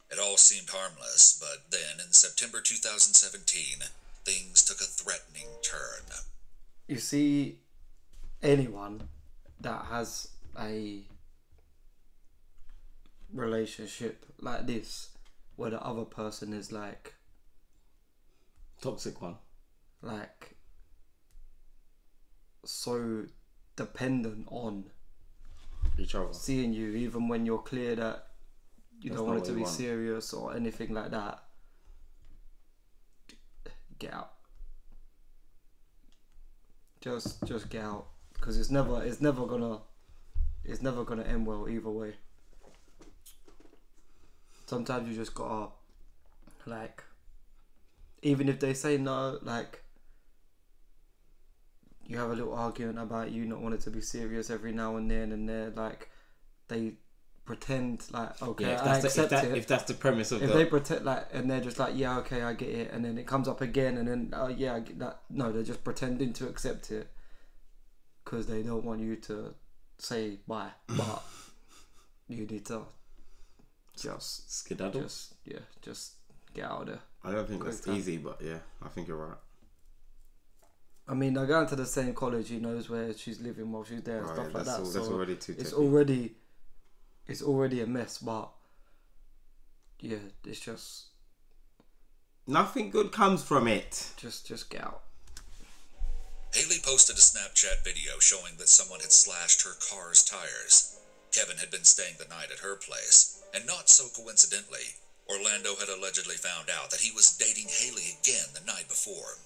[SPEAKER 6] It all seemed harmless, but then, in September 2017, things took a threatening turn.
[SPEAKER 3] You see, anyone that has a relationship like this, where the other person is like...
[SPEAKER 2] toxic one.
[SPEAKER 3] Like, so dependent on
[SPEAKER 2] each other,
[SPEAKER 3] seeing you, even when you're clear that you don't want it to be serious or anything like that. Get out. Just get out, because it's never gonna end well either way. Sometimes you just gotta, like, even if they say no, like, you have a little argument about you not wanting to be serious every now and then, and they're like, they pretend like, okay,
[SPEAKER 2] Yeah,
[SPEAKER 3] I accept it.
[SPEAKER 2] If that's the premise of
[SPEAKER 3] if they pretend like, and they're just like, yeah, okay, I get it, and then it comes up again, and then yeah, I get that. No, they're just pretending to accept it because they don't want you to say bye, but you need to just
[SPEAKER 2] skedaddle.
[SPEAKER 3] Just get out of there.
[SPEAKER 2] I don't think that's easy, but yeah, I think you're right.
[SPEAKER 3] I mean, they're going to the same college. He knows where she's living while she's there and stuff like that.
[SPEAKER 2] That's already too
[SPEAKER 3] it's
[SPEAKER 2] techy.
[SPEAKER 3] It's already a mess, but yeah, it's just
[SPEAKER 2] nothing good comes from it.
[SPEAKER 3] Just get out.
[SPEAKER 6] Haley posted a Snapchat video showing that someone had slashed her car's tires. Kevin had been staying the night at her place, and not so coincidentally, Orlando had allegedly found out that he was dating Haley again the night before.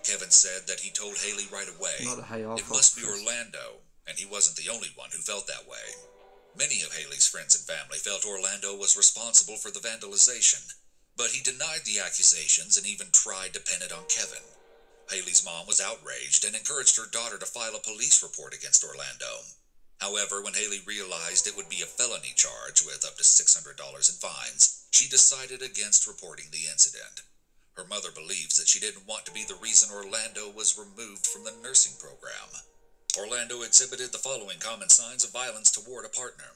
[SPEAKER 6] Kevin said that he told Haley right away, it must be Orlando, and he wasn't the only one who felt that way. Many of Haley's friends and family felt Orlando was responsible for the vandalization, but he denied the accusations and even tried to pin it on Kevin. Haley's mom was outraged and encouraged her daughter to file a police report against Orlando. However, when Haley realized it would be a felony charge with up to $600 in fines, she decided against reporting the incident. Her mother believes that she didn't want to be the reason Orlando was removed from the nursing program. Orlando exhibited the following common signs of violence toward a partner: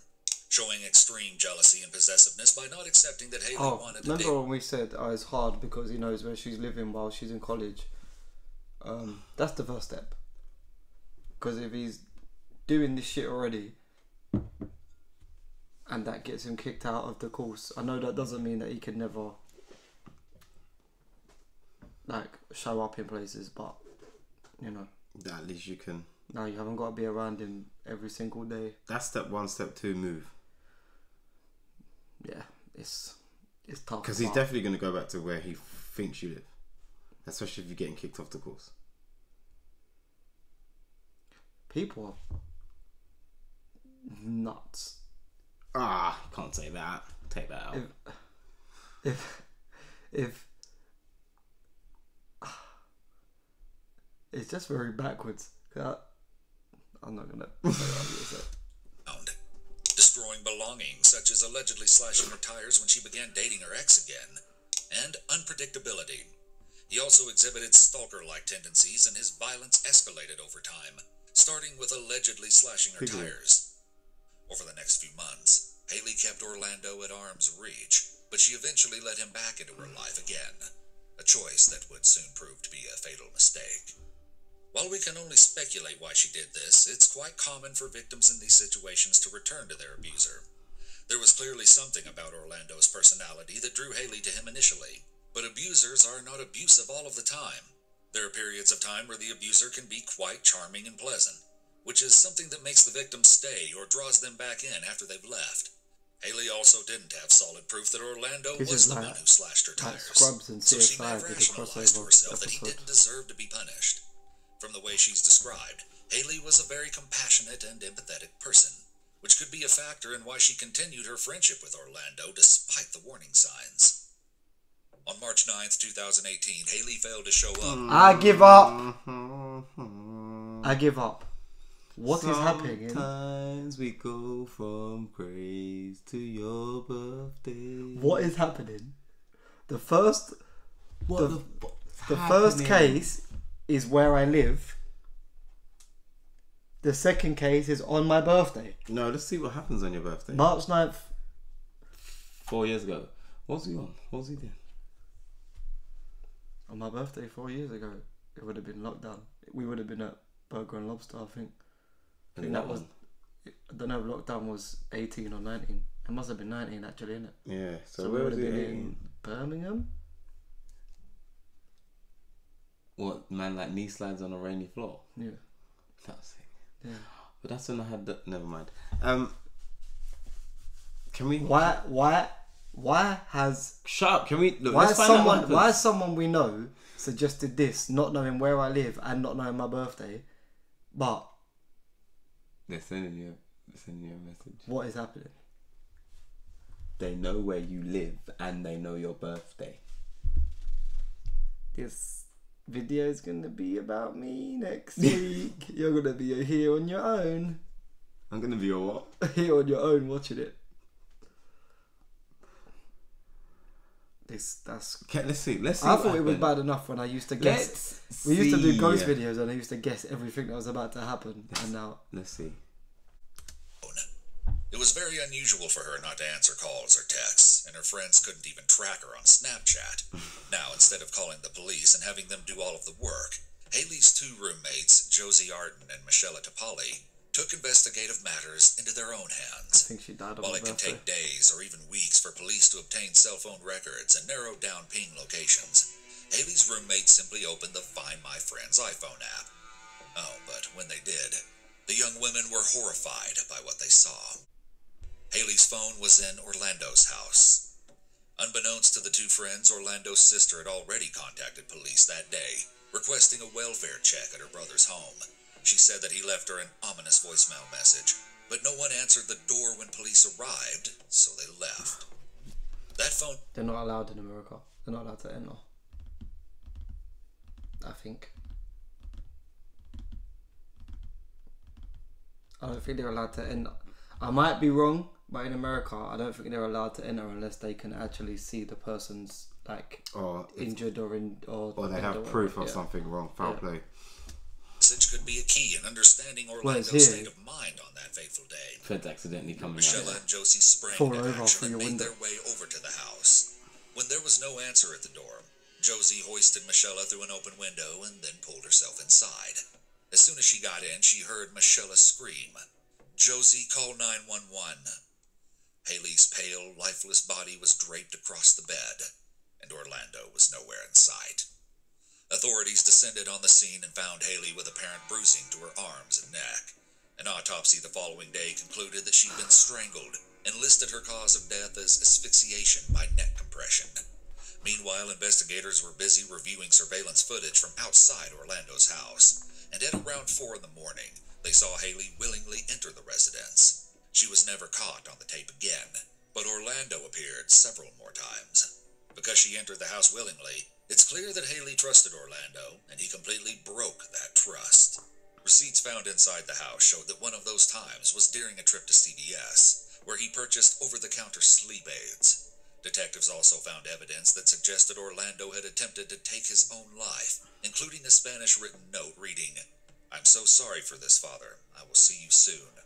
[SPEAKER 6] showing extreme jealousy and possessiveness by not accepting that Haley wanted to date.
[SPEAKER 3] Remember when we said it's hard because he knows where she's living while she's in college? That's the first step. Because if he's doing this shit already and that gets him kicked out of the course, I know that doesn't mean that he can never like show up in places, but you know,
[SPEAKER 2] at least you can.
[SPEAKER 3] No, you haven't got to be around him every single day.
[SPEAKER 2] That's step one. Step two, move.
[SPEAKER 3] Yeah, it's tough.
[SPEAKER 2] Because he's definitely going to go back to where he thinks you live, especially if you're getting kicked off the course.
[SPEAKER 3] People are nuts.
[SPEAKER 2] Can't say that. Take that out.
[SPEAKER 3] If it's just very backwards. I'm not gonna say that.
[SPEAKER 6] Destroying belongings, such as allegedly slashing her tires when she began dating her ex again, and unpredictability. He also exhibited stalker-like tendencies, and his violence escalated over time, starting with allegedly slashing her tires. Over the next few months, Haley kept Orlando at arm's reach, but she eventually let him back into her life again, a choice that would soon prove to be a fatal mistake. While we can only speculate why she did this, it's quite common for victims in these situations to return to their abuser. There was clearly something about Orlando's personality that drew Haley to him initially, but abusers are not abusive all of the time. There are periods of time where the abuser can be quite charming and pleasant, which is something that makes the victim stay or draws them back in after they've left. Haley also didn't have solid proof that Orlando was the one who slashed her tires, so she may have rationalized to herself that he didn't deserve to be punished. From the way she's described, Haley was a very compassionate and empathetic person, which could be a factor in why she continued her friendship with Orlando despite the warning signs. On March 9th, 2018, Haley failed to show up.
[SPEAKER 3] I give up. I give up. What is happening?
[SPEAKER 2] Sometimes we go from praise to your birthday.
[SPEAKER 3] What is happening? The first case is where I live. The second case is on my birthday.
[SPEAKER 2] No, let's see what happens on your birthday.
[SPEAKER 3] March 9th.
[SPEAKER 2] 4 years ago. What was he on? What was he doing?
[SPEAKER 3] On my birthday 4 years ago, it would have been lockdown. We would have been at Burger and Lobster, I think. I think that was... I don't know if lockdown was 18 or 19. It must have been 19 actually, innit?
[SPEAKER 2] Yeah. So
[SPEAKER 3] we
[SPEAKER 2] where
[SPEAKER 3] would
[SPEAKER 2] was
[SPEAKER 3] have
[SPEAKER 2] it
[SPEAKER 3] been in Birmingham?
[SPEAKER 2] What, man, like knee slides on a rainy floor?
[SPEAKER 3] Yeah.
[SPEAKER 2] That's it.
[SPEAKER 3] Yeah.
[SPEAKER 2] But that's when I had the... Never mind. Can we...
[SPEAKER 3] Why has...
[SPEAKER 2] Shut up, can we... Look,
[SPEAKER 3] why
[SPEAKER 2] let's find out what
[SPEAKER 3] why has someone we know suggested this, not knowing where I live and not knowing my birthday, but
[SPEAKER 2] They're sending you a message.
[SPEAKER 3] What is happening?
[SPEAKER 2] They know where you live and they know your birthday.
[SPEAKER 3] This video is going to be about me next week. You're going to be here on your own.
[SPEAKER 2] I'm going to be a what?
[SPEAKER 3] Here on your own watching it.
[SPEAKER 2] Okay, let's see.
[SPEAKER 3] I thought it was bad enough when I used to guess. We used to do ghost videos and I used to guess everything that was about to happen. And now...
[SPEAKER 2] Let's see.
[SPEAKER 6] It was very unusual for her not to answer calls or texts, and her friends couldn't even track her on Snapchat. Now, instead of calling the police and having them do all of the work, Haley's two roommates, Josie Arden and Michelle Topali, took investigative matters into their own hands.
[SPEAKER 3] I think she died on
[SPEAKER 6] While
[SPEAKER 3] her
[SPEAKER 6] it can
[SPEAKER 3] birthday.
[SPEAKER 6] take days or even weeks for police to obtain cell phone records and narrow down ping locations, Haley's roommates simply opened the Find My Friend's iPhone app. Oh, but when they did, the young women were horrified by what they saw. Haley's phone was in Orlando's house. Unbeknownst to the two friends, Orlando's sister had already contacted police that day, requesting a welfare check at her brother's home. She said that he left her an ominous voicemail message, but no one answered the door when police arrived, so they left. That phone...
[SPEAKER 3] They're not allowed in America. They're not allowed to enter. I think. I don't think they're allowed to enter. I might be wrong, but in America, I don't think they're allowed to enter unless they can actually see the person's injured or
[SPEAKER 2] they have proof of something wrong. Foul play.
[SPEAKER 6] Message could be a key in understanding Orlando's state of mind on that fateful day.
[SPEAKER 2] Feds accidentally coming
[SPEAKER 6] Michelle
[SPEAKER 2] out.
[SPEAKER 6] and Josie sprang into action and made their way over to the house. When there was no answer at the door, Josie hoisted Michelle through an open window and then pulled herself inside. As soon as she got in, she heard Michelle scream. Josie, call 911. Haley's pale, lifeless body was draped across the bed, and Orlando was nowhere in sight. Authorities descended on the scene and found Haley with apparent bruising to her arms and neck. An autopsy the following day concluded that she'd been strangled and listed her cause of death as asphyxiation by neck compression. Meanwhile, investigators were busy reviewing surveillance footage from outside Orlando's house, and at around 4 in the morning, they saw Haley willingly enter the residence. She was never caught on the tape again, but Orlando appeared several more times. Because she entered the house willingly, it's clear that Haley trusted Orlando, and he completely broke that trust. Receipts found inside the house showed that one of those times was during a trip to CVS, where he purchased over-the-counter sleep aids. Detectives also found evidence that suggested Orlando had attempted to take his own life, including a Spanish-written note reading, "I'm so sorry for this, Father. I will see you soon."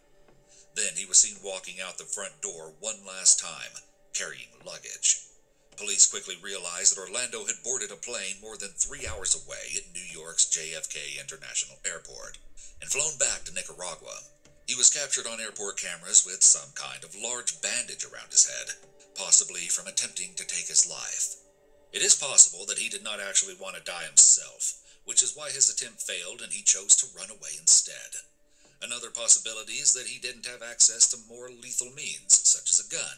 [SPEAKER 6] Then he was seen walking out the front door one last time, carrying luggage. Police quickly realized that Orlando had boarded a plane more than 3 hours away at New York's JFK International Airport and flown back to Nicaragua. He was captured on airport cameras with some kind of large bandage around his head, possibly from attempting to take his life. It is possible that he did not actually want to die himself, which is why his attempt failed and he chose to run away instead. Another possibility is that he didn't have access to more lethal means, such as a gun.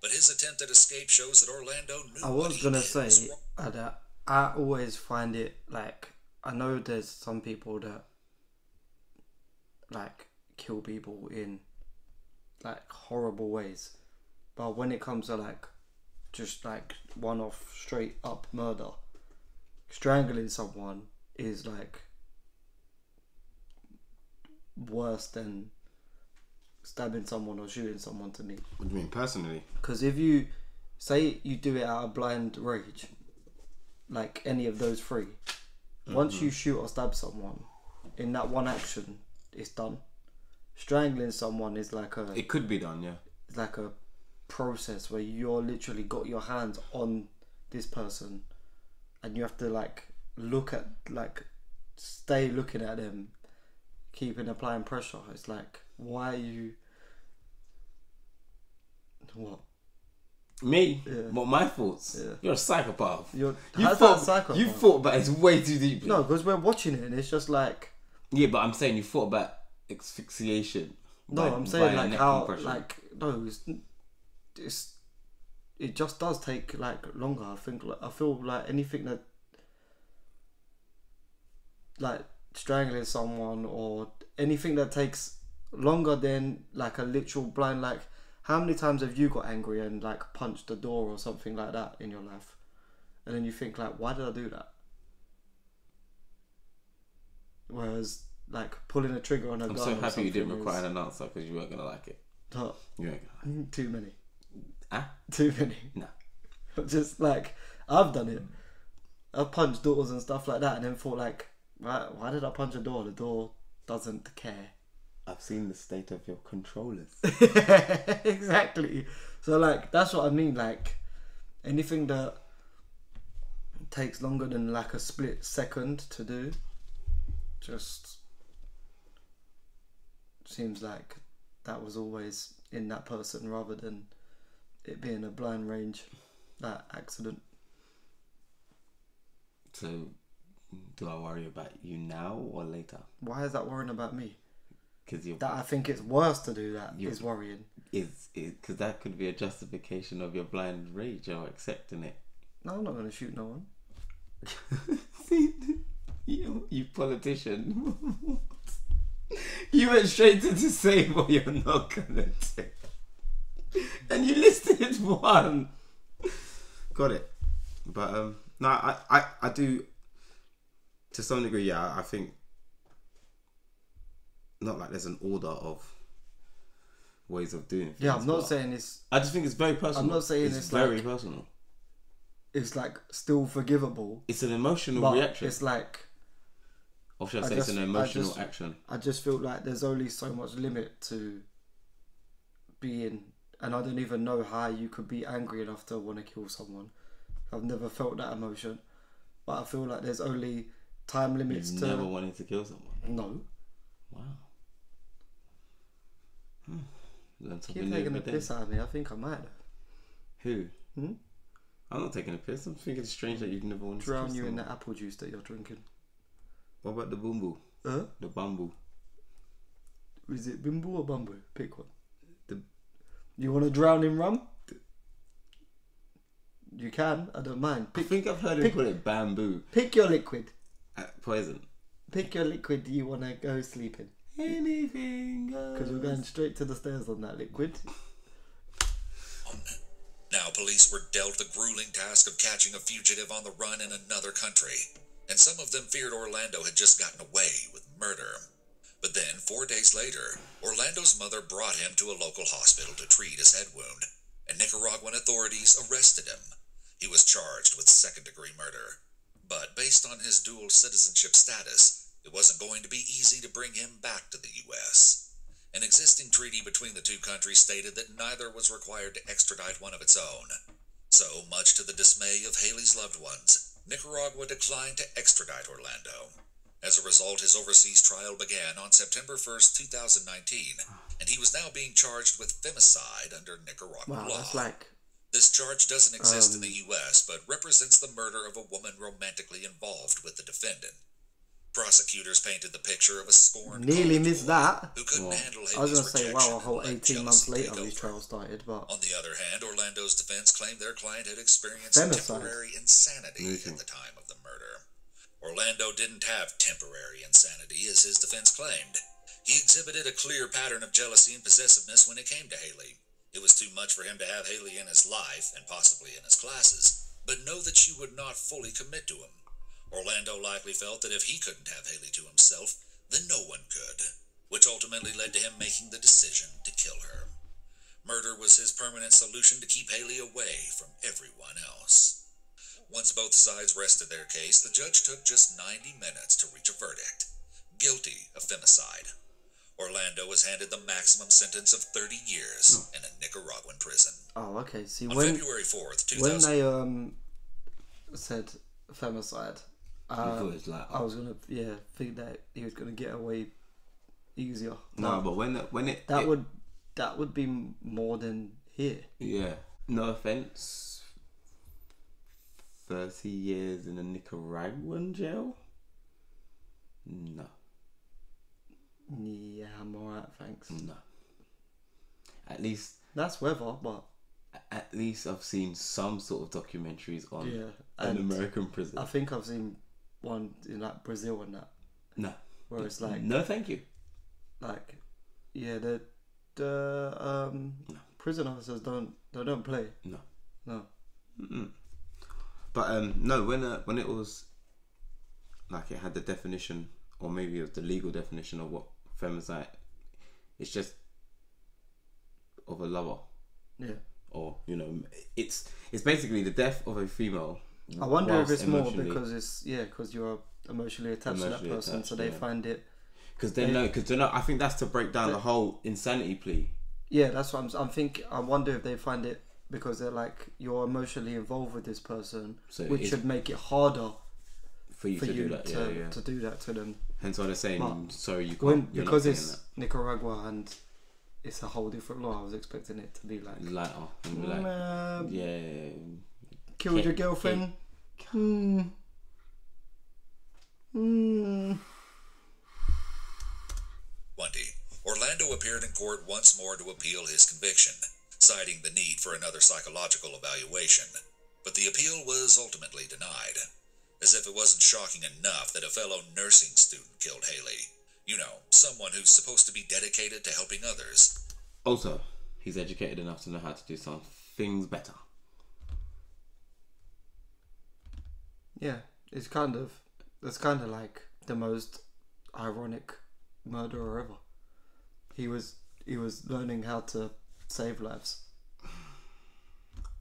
[SPEAKER 6] But his attempt at escape shows that Orlando knew
[SPEAKER 3] I was going to say that I always find it I know there's some people that kill people in horrible ways. But when it comes to just one-off straight up murder, strangling someone is worse than stabbing someone or shooting someone to me.
[SPEAKER 2] What do you mean, personally?
[SPEAKER 3] Because if you say you do it out of blind rage, like any of those three, once you shoot or stab someone, in that one action, it's done. Strangling someone is
[SPEAKER 2] It could be done, yeah.
[SPEAKER 3] It's like a process where you're literally got your hands on this person, and you have to look at stay looking at them, keeping applying pressure. It's why are you... What?
[SPEAKER 2] Me?
[SPEAKER 3] Yeah.
[SPEAKER 2] What, my thoughts?
[SPEAKER 3] Yeah.
[SPEAKER 2] You're a psychopath.
[SPEAKER 3] How's that psychopath?
[SPEAKER 2] You thought about it's way too deep.
[SPEAKER 3] No, because we're watching it and it's just
[SPEAKER 2] Yeah, but I'm saying you thought about asphyxiation.
[SPEAKER 3] No, I'm saying how... No, it just does take longer. I feel anything that... strangling someone or anything that takes longer than like a literal blind. Like, how many times have you got angry and like punched a door or something like that in your life, and then you think like, why did I do that? Whereas like pulling a trigger on a gun.
[SPEAKER 2] I'm so happy you didn't require an answer because you weren't gonna like it.
[SPEAKER 3] Oh,
[SPEAKER 2] You weren't gonna like it.
[SPEAKER 3] too many.
[SPEAKER 2] Too
[SPEAKER 3] many.
[SPEAKER 2] No.
[SPEAKER 3] Just like I've done it. I've punched doors and stuff like that, and then thought like, why did I punch a door? The door doesn't care.
[SPEAKER 2] I've seen the state of your controllers.
[SPEAKER 3] Exactly. So like that's what I mean. Like anything that takes longer than like a split second to do, just seems like that was always in that person rather than it being a blind range, that accident.
[SPEAKER 2] So, do I worry about you now or later?
[SPEAKER 3] Why is that worrying about me?
[SPEAKER 2] Because
[SPEAKER 3] that I think it's worse to do that is worrying.
[SPEAKER 2] Because that could be a justification of your blind rage or accepting it.
[SPEAKER 3] No, I'm not going to shoot no one.
[SPEAKER 2] See, you politician. You went straight to say what you're not gonna do, and you listed one. Got it. But no, I do to some degree. Yeah, I think not like there's an order of ways of doing things.
[SPEAKER 3] Yeah, I'm not saying it's.
[SPEAKER 2] I just think it's very personal.
[SPEAKER 3] I'm not saying it's
[SPEAKER 2] very
[SPEAKER 3] like,
[SPEAKER 2] personal.
[SPEAKER 3] It's like still forgivable.
[SPEAKER 2] It's an emotional reaction.
[SPEAKER 3] It's like.
[SPEAKER 2] Or should I say it's an emotional action?
[SPEAKER 3] I just feel like there's only so much limit to being, and I don't even know how you could be angry enough to want to kill someone. I've never felt that emotion, but I feel like there's only time limits.
[SPEAKER 2] You've never wanted to kill someone?
[SPEAKER 3] No.
[SPEAKER 2] Wow.
[SPEAKER 3] Keep taking the piss out of me. I think I might.
[SPEAKER 2] Who? I'm not taking a piss. I'm thinking it's strange that you've never wanted to kill someone.
[SPEAKER 3] Drown you in the apple juice that you're drinking.
[SPEAKER 2] What about the bumbu? The bamboo.
[SPEAKER 3] Is it bimbo or bamboo? Pick one. You want to drown in rum? You can. I don't mind.
[SPEAKER 2] I think I've heard him call it bamboo.
[SPEAKER 3] Pick your liquid.
[SPEAKER 2] Poison.
[SPEAKER 3] Pick your liquid you want to go sleeping.
[SPEAKER 2] Anything goes.
[SPEAKER 3] Because we're going straight to the stairs on that liquid.
[SPEAKER 6] Now police were dealt the grueling task of catching a fugitive on the run in another country. And some of them feared Orlando had just gotten away with murder. But then, 4 days later, Orlando's mother brought him to a local hospital to treat his head wound, and Nicaraguan authorities arrested him. He was charged with second-degree murder. But based on his dual citizenship status, it wasn't going to be easy to bring him back to the U.S. An existing treaty between the two countries stated that neither was required to extradite one of its own. So, much to the dismay of Haley's loved ones, Nicaragua declined to extradite Orlando. As a result, his overseas trial began on September 1st, 2019, and he was now being charged with femicide under Nicaraguan law.
[SPEAKER 3] That's like...
[SPEAKER 6] This charge doesn't exist in the U.S., but represents the murder of a woman romantically involved with the defendant. Prosecutors painted the picture of a scorned
[SPEAKER 3] nearly missed that.
[SPEAKER 6] Who couldn't handle Haley's
[SPEAKER 3] I was going to say, wow, a whole
[SPEAKER 6] rejection
[SPEAKER 3] 18 months later
[SPEAKER 6] take
[SPEAKER 3] his
[SPEAKER 6] over.
[SPEAKER 3] trial started, but...
[SPEAKER 6] On the other hand, Orlando's defense claimed their client had experienced
[SPEAKER 3] femicide.
[SPEAKER 6] temporary insanity at the time of the murder. Orlando didn't have temporary insanity, as his defense claimed. He exhibited a clear pattern of jealousy and possessiveness when it came to Haley. It was too much for him to have Haley in his life, and possibly in his classes, but know that she would not fully commit to him. Orlando likely felt that if he couldn't have Haley to himself, then no one could, which ultimately led to him making the decision to kill her. Murder was his permanent solution to keep Haley away from everyone else. Once both sides rested their case, the judge took just 90 minutes to reach a verdict. Guilty of femicide. Orlando was handed the maximum sentence of 30 years in a Nicaraguan prison.
[SPEAKER 3] Oh, okay. See,
[SPEAKER 6] on
[SPEAKER 3] when
[SPEAKER 6] February 4th, 2000...
[SPEAKER 3] when they said femicide, I was gonna think that he was gonna get away easier.
[SPEAKER 2] No, but when
[SPEAKER 3] that would be more than here.
[SPEAKER 2] Yeah. No offense. 30 years in a Nicaraguan jail? No.
[SPEAKER 3] Yeah, I'm alright, thanks.
[SPEAKER 2] No. At least...
[SPEAKER 3] That's weather, but...
[SPEAKER 2] At least I've seen some sort of documentaries on an
[SPEAKER 3] and
[SPEAKER 2] American prison.
[SPEAKER 3] I think I've seen one in like Brazil and that.
[SPEAKER 2] No.
[SPEAKER 3] Where it's like...
[SPEAKER 2] No, thank you.
[SPEAKER 3] Like, Yeah, the prison officers don't play. No.
[SPEAKER 2] Mm-mm. But no, when it was like it had the definition, or maybe it was the legal definition of what femicide. It's just of a lover.
[SPEAKER 3] Yeah.
[SPEAKER 2] Or it's basically the death of a female.
[SPEAKER 3] I wonder if it's more because because you're emotionally attached to that person, so they find it. Because they know.
[SPEAKER 2] I think that's to break down the whole insanity plea.
[SPEAKER 3] Yeah, that's what I'm thinking. I wonder if they find it because they're like, you're emotionally involved with this person, so which should make it harder
[SPEAKER 2] for you to do that.
[SPEAKER 3] To do that to them.
[SPEAKER 2] Hence why they're saying, sorry, you can't.
[SPEAKER 3] Because it's Nicaragua and it's a whole different law. I was expecting it to be like
[SPEAKER 2] lighter.
[SPEAKER 3] Killed your girlfriend.
[SPEAKER 6] Orlando appeared in court once more to appeal his conviction, citing the need for another psychological evaluation. But the appeal was ultimately denied. As if it wasn't shocking enough that a fellow nursing student killed Haley. Someone who's supposed to be dedicated to helping others.
[SPEAKER 2] Also, he's educated enough to know how to do some things better.
[SPEAKER 3] Yeah, it's kind of like the most ironic murderer ever. He was learning how to save lives,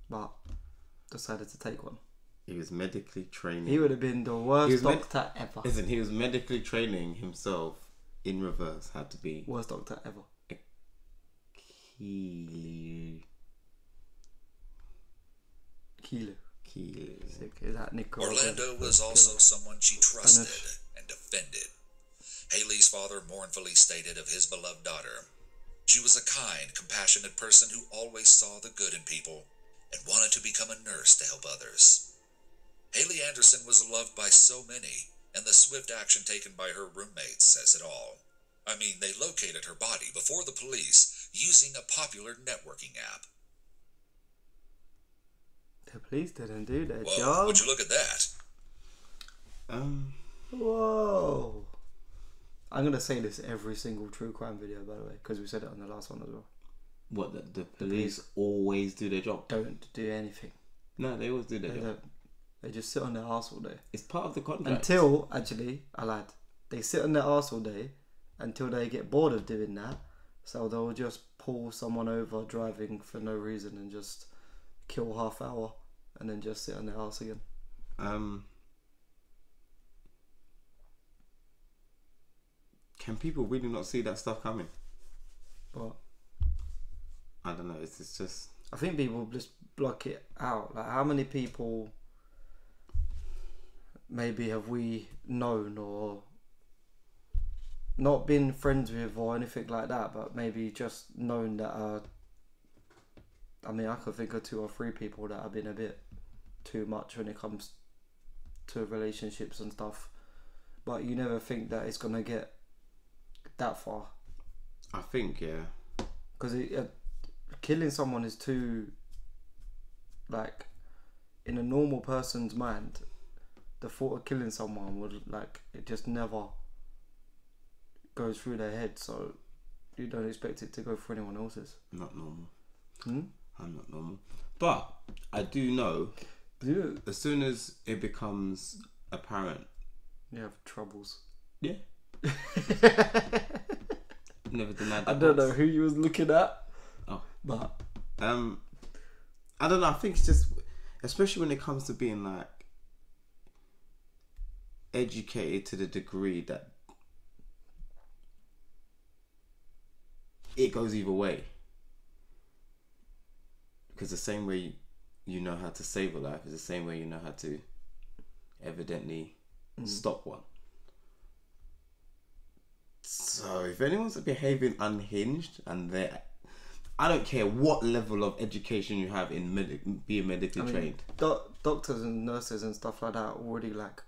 [SPEAKER 3] but decided to take one.
[SPEAKER 2] He was medically training.
[SPEAKER 3] He would have been the worst doctor ever.
[SPEAKER 2] Listen, he was medically training himself in reverse. Had to be
[SPEAKER 3] worst doctor ever. Kilo.
[SPEAKER 6] Orlando was also someone she trusted and defended. Haley's father mournfully stated of his beloved daughter, "She was a kind, compassionate person who always saw the good in people and wanted to become a nurse to help others." Haley Anderson was loved by so many, and the swift action taken by her roommates says it all. I mean, they located her body before the police using a popular networking app.
[SPEAKER 3] The police didn't do their
[SPEAKER 6] Whoa,
[SPEAKER 3] job.
[SPEAKER 6] Would you look at that?
[SPEAKER 3] Whoa. I'm going to say this every single true crime video, by the way, because we said it on the last one as well.
[SPEAKER 2] What, the police always do their job?
[SPEAKER 3] Don't do anything.
[SPEAKER 2] No, they always do their job.
[SPEAKER 3] Don't. They just sit on their arse all day.
[SPEAKER 2] It's part of the contract.
[SPEAKER 3] Until, actually, I lied. They sit on their arse all day until they get bored of doing that. So they'll just pull someone over driving for no reason and just kill half hour and then just sit on their arse again.
[SPEAKER 2] Can people really not see that stuff coming?
[SPEAKER 3] What?
[SPEAKER 2] I don't know. It's just...
[SPEAKER 3] I think people just block it out. Like, how many people maybe have we known or not been friends with or anything like that, but maybe just known that are... I mean, I could think of 2 or 3 people that have been a bit too much when it comes to relationships and stuff. But you never think that it's going to get that far.
[SPEAKER 2] I think, yeah.
[SPEAKER 3] Because killing someone is too... Like, in a normal person's mind, the thought of killing someone would, like, it just never goes through their head. So you don't expect it to go through anyone else's.
[SPEAKER 2] Not normal. I'm not normal. But I do know, as soon as it becomes apparent,
[SPEAKER 3] you have troubles.
[SPEAKER 2] Yeah. Never denied that.
[SPEAKER 3] I don't know who you was looking at.
[SPEAKER 2] Oh.
[SPEAKER 3] But
[SPEAKER 2] I don't know, I think it's just, especially when it comes to being like educated to the degree that it goes either way. Because the same way you know how to save a life is the same way you know how to evidently stop one. So if anyone's behaving unhinged and they're... I don't care what level of education you have in being medically trained.
[SPEAKER 3] Doctors and nurses and stuff like that are already like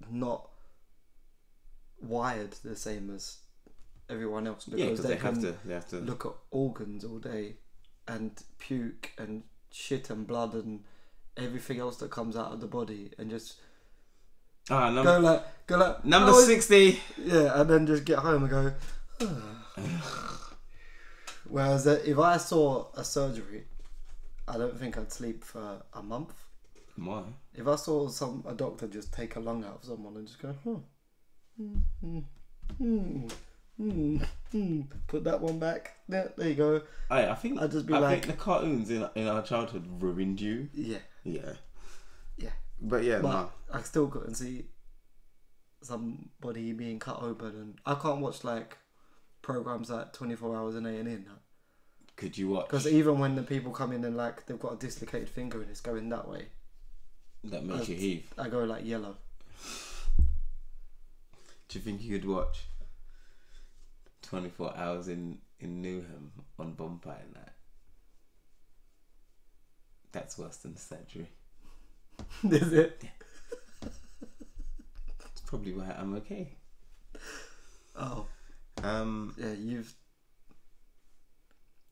[SPEAKER 3] not wired the same as everyone else, because they have to look at organs all day and puke and shit and blood and everything else that comes out of the body and just go like
[SPEAKER 2] number 60.
[SPEAKER 3] Yeah, and then just get home and go Whereas if I saw a surgery, I don't think I'd sleep for a month.
[SPEAKER 2] Why?
[SPEAKER 3] If I saw a doctor just take a lung out of someone and just go, put that one back. Yeah, there you go.
[SPEAKER 2] I think
[SPEAKER 3] I'd just be
[SPEAKER 2] I think the cartoons in our childhood ruined you.
[SPEAKER 3] Yeah.
[SPEAKER 2] Yeah.
[SPEAKER 3] Yeah.
[SPEAKER 2] But yeah,
[SPEAKER 3] but I still couldn't see somebody being cut open, and I can't watch like programs like 24 hours in A&E.
[SPEAKER 2] Could you watch?
[SPEAKER 3] Because even when the people come in and like they've got a dislocated finger and it's going that way,
[SPEAKER 2] that makes you heave.
[SPEAKER 3] I go like yellow.
[SPEAKER 2] Do you think you could watch 24 hours in Newham on Bonfire Night? That's worse than surgery.
[SPEAKER 3] Is it?
[SPEAKER 2] That's probably why I'm okay.
[SPEAKER 3] Oh. Yeah, you've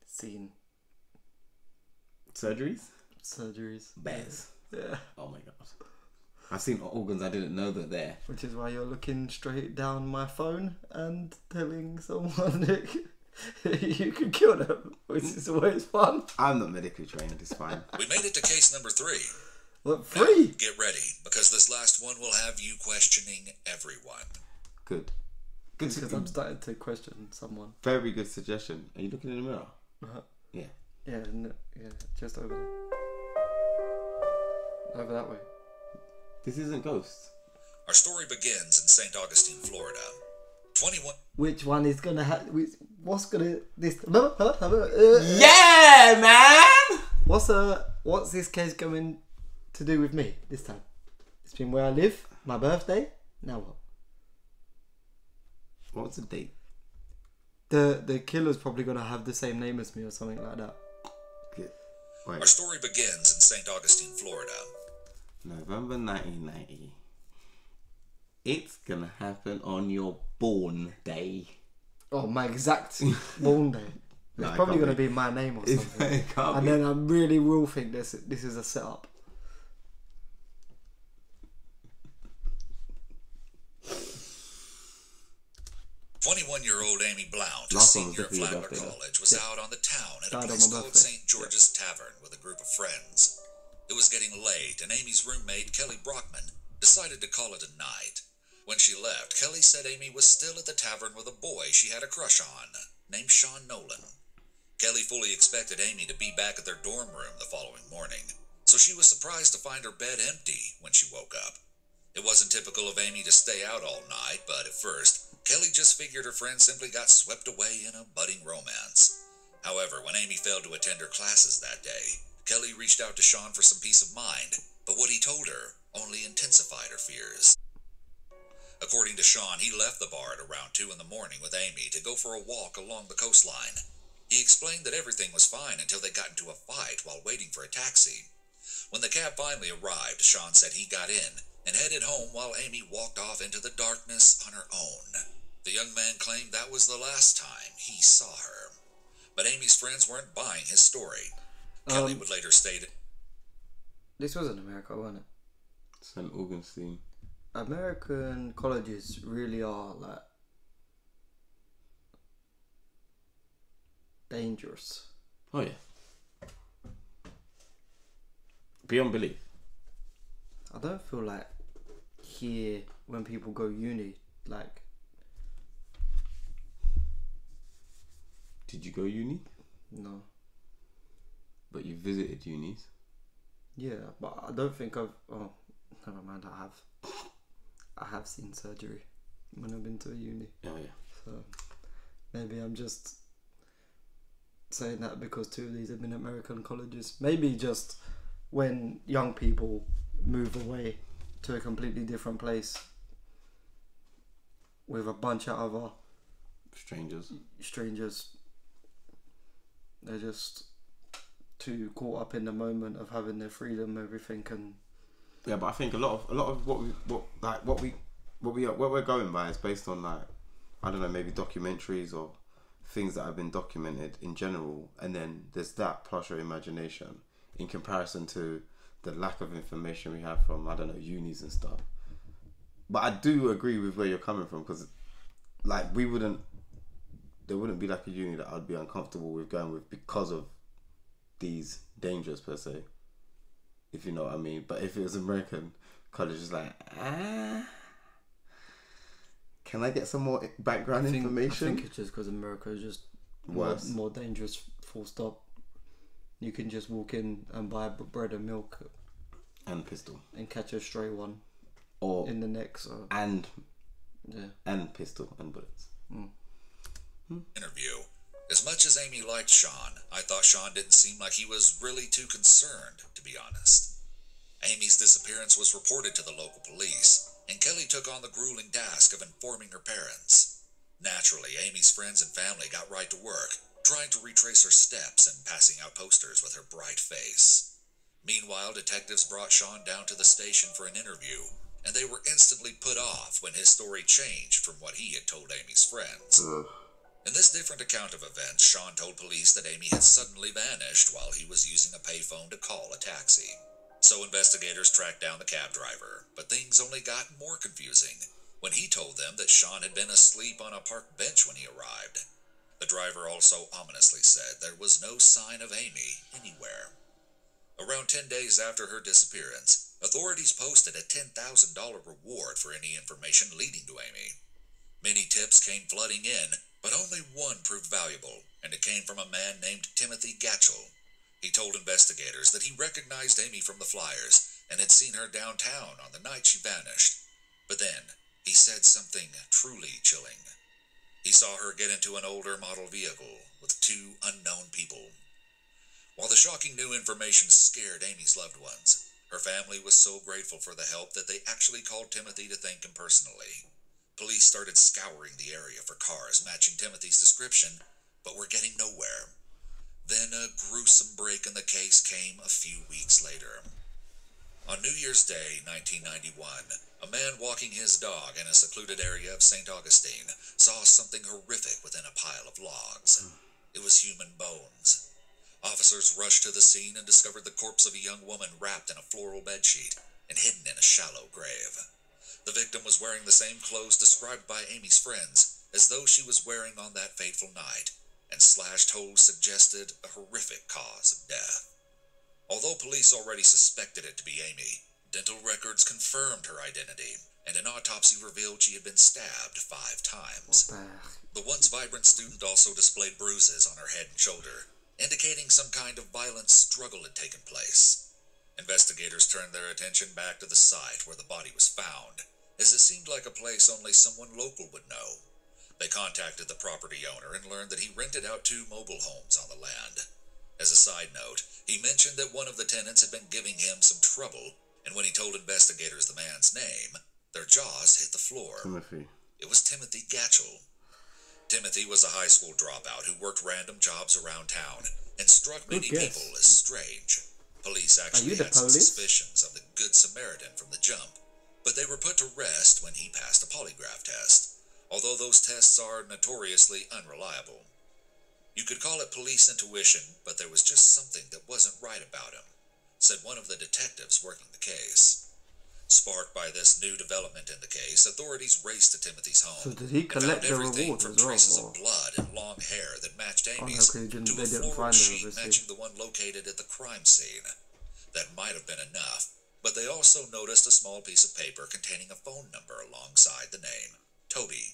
[SPEAKER 3] seen
[SPEAKER 2] surgeries?
[SPEAKER 3] Bears. Yeah.
[SPEAKER 2] Oh my god. I've seen organs I didn't know that there.
[SPEAKER 3] Which is why you're looking straight down my phone and telling someone that you can kill them, which is always fun.
[SPEAKER 2] I'm not medically trained, it's fine.
[SPEAKER 6] We made it to case number 3.
[SPEAKER 3] What, 3?
[SPEAKER 6] Now, get ready, because this last one will have you questioning everyone.
[SPEAKER 2] Good.
[SPEAKER 3] Because I'm starting to question someone.
[SPEAKER 2] Very good suggestion. Are you looking in the mirror?
[SPEAKER 3] Uh-huh.
[SPEAKER 2] Yeah.
[SPEAKER 3] Yeah, just over there. Over that way.
[SPEAKER 2] This isn't Ghosts.
[SPEAKER 6] Our story begins in St. Augustine, Florida. 21.
[SPEAKER 3] Which one is gonna have? What's gonna this?
[SPEAKER 2] Yeah, man.
[SPEAKER 3] What's this case going to do with me this time? It's been where I live, my birthday. Now what?
[SPEAKER 2] What's the date?
[SPEAKER 3] The killer's probably gonna have the same name as me or something like that.
[SPEAKER 2] Okay. Wait.
[SPEAKER 6] Our story begins in St. Augustine, Florida.
[SPEAKER 2] November 1990. It's gonna happen on your born day.
[SPEAKER 3] Oh, my exact born day. It's probably gonna be my name or something. And then I really will think this is a setup.
[SPEAKER 6] 21-year-old Amy Blount, a senior at Flagler College, was out on the town at a place called St. George's Tavern with a group of friends. It was getting late, and Amy's roommate, Kelly Brockman, decided to call it a night. When she left, Kelly said Amy was still at the tavern with a boy she had a crush on, named Sean Nolan. Kelly fully expected Amy to be back at their dorm room the following morning, so she was surprised to find her bed empty when she woke up. It wasn't typical of Amy to stay out all night, but at first, Kelly just figured her friend simply got swept away in a budding romance. However, when Amy failed to attend her classes that day, Kelly reached out to Sean for some peace of mind, but what he told her only intensified her fears. According to Sean, he left the bar at around 2 in the morning with Amy to go for a walk along the coastline. He explained that everything was fine until they got into a fight while waiting for a taxi. When the cab finally arrived, Sean said he got in and headed home while Amy walked off into the darkness on her own. The young man claimed that was the last time he saw her. But Amy's friends weren't buying his story. Kelly would later state...
[SPEAKER 3] This was in America, wasn't it?
[SPEAKER 2] St. Augustine.
[SPEAKER 3] American colleges really are like dangerous.
[SPEAKER 2] Oh yeah. Beyond belief.
[SPEAKER 3] I don't feel like here when people go uni, like.
[SPEAKER 2] Did you go uni?
[SPEAKER 3] No.
[SPEAKER 2] But you visited unis?
[SPEAKER 3] Yeah, but I don't think I've. Oh, never mind. I have seen surgery when I've been to a uni.
[SPEAKER 2] Oh yeah.
[SPEAKER 3] So maybe I'm just saying that because 2 of these have been American colleges. Maybe just when young people move away to a completely different place with a bunch of other strangers, they're just too caught up in the moment of having their freedom, everything, and
[SPEAKER 2] yeah. But I think a lot of what we're going by is based on, like, I don't know, maybe documentaries or things that have been documented in general, and then there's that plus your imagination in comparison to the lack of information we have from, I don't know, unis and stuff. But I do agree with where you're coming from, because like we wouldn't there wouldn't be like a uni that I'd be uncomfortable with going with because of these dangers per se, if you know what I mean. But if it was American college, it's like, can I get some more background information?
[SPEAKER 3] I think it's just because America is just
[SPEAKER 2] worse,
[SPEAKER 3] more dangerous, full stop. You can just walk in and buy bread and milk
[SPEAKER 2] and pistol
[SPEAKER 3] and catch a stray one,
[SPEAKER 2] or
[SPEAKER 3] in the neck. So.
[SPEAKER 2] and pistol and bullets.
[SPEAKER 6] Interview. As much as Amy liked Sean, I thought Sean didn't seem like he was really too concerned, to be honest. Amy's disappearance was reported to the local police, and Kelly took on the grueling task of informing her parents. Naturally, Amy's friends and family got right to work, trying to retrace her steps and passing out posters with her bright face. Meanwhile, detectives brought Sean down to the station for an interview, and they were instantly put off when his story changed from what he had told Amy's friends. In this different account of events, Sean told police that Amy had suddenly vanished while he was using a payphone to call a taxi. So investigators tracked down the cab driver, but things only got more confusing when he told them that Sean had been asleep on a park bench when he arrived. The driver also ominously said there was no sign of Amy anywhere. Around 10 days after her disappearance, authorities posted a $10,000 reward for any information leading to Amy. Many tips came flooding in, but only one proved valuable, and it came from a man named Timothy Gatchell. He told investigators that he recognized Amy from the flyers and had seen her downtown on the night she vanished. But then, he said something truly chilling. He saw her get into an older model vehicle with two unknown people. While the shocking new information scared Amy's loved ones, her family was so grateful for the help that they actually called Timothy to thank him personally. Police started scouring the area for cars matching Timothy's description, but were getting nowhere. Then a gruesome break in the case came a few weeks later. On New Year's Day, 1991, a man walking his dog in a secluded area of St. Augustine saw something horrific within a pile of logs. It was human bones. Officers rushed to the scene and discovered the corpse of a young woman wrapped in a floral bedsheet and hidden in a shallow grave. The victim was wearing the same clothes described by Amy's friends as though she was wearing on that fateful night, and slashed holes suggested a horrific cause of death. Although police already suspected it to be Amy, dental records confirmed her identity, and an autopsy revealed she had been stabbed 5 times. The once vibrant student also displayed bruises on her head and shoulder, indicating some kind of violent struggle had taken place. Investigators turned their attention back to the site where the body was found, as it seemed like a place only someone local would know. They contacted the property owner and learned that he rented out 2 mobile homes on the land. As a side note, he mentioned that one of the tenants had been giving him some trouble, and when he told investigators the man's name, their jaws hit the floor.
[SPEAKER 2] Timothy.
[SPEAKER 6] It was Timothy Gatchell. Timothy was a high school dropout who worked random jobs around town and struck many people as strange. Police actually had some suspicions of the Good Samaritan from the jump, but they were put to rest when he passed a polygraph test, although those tests are notoriously unreliable. You could call it police intuition, but there was just something that wasn't right about him, said one of the detectives working the case. Sparked by this new development in the case, authorities raced to Timothy's home.
[SPEAKER 3] So did he collect
[SPEAKER 6] and
[SPEAKER 3] the
[SPEAKER 6] found everything
[SPEAKER 3] reward
[SPEAKER 6] from
[SPEAKER 3] as well?
[SPEAKER 6] traces of blood and long hair that matched Amy's
[SPEAKER 3] they
[SPEAKER 6] to a
[SPEAKER 3] didn't
[SPEAKER 6] floral
[SPEAKER 3] find
[SPEAKER 6] sheet
[SPEAKER 3] her,
[SPEAKER 6] matching the one located at the crime scene. That might have been enough, but they also noticed a small piece of paper containing a phone number alongside the name, Toby.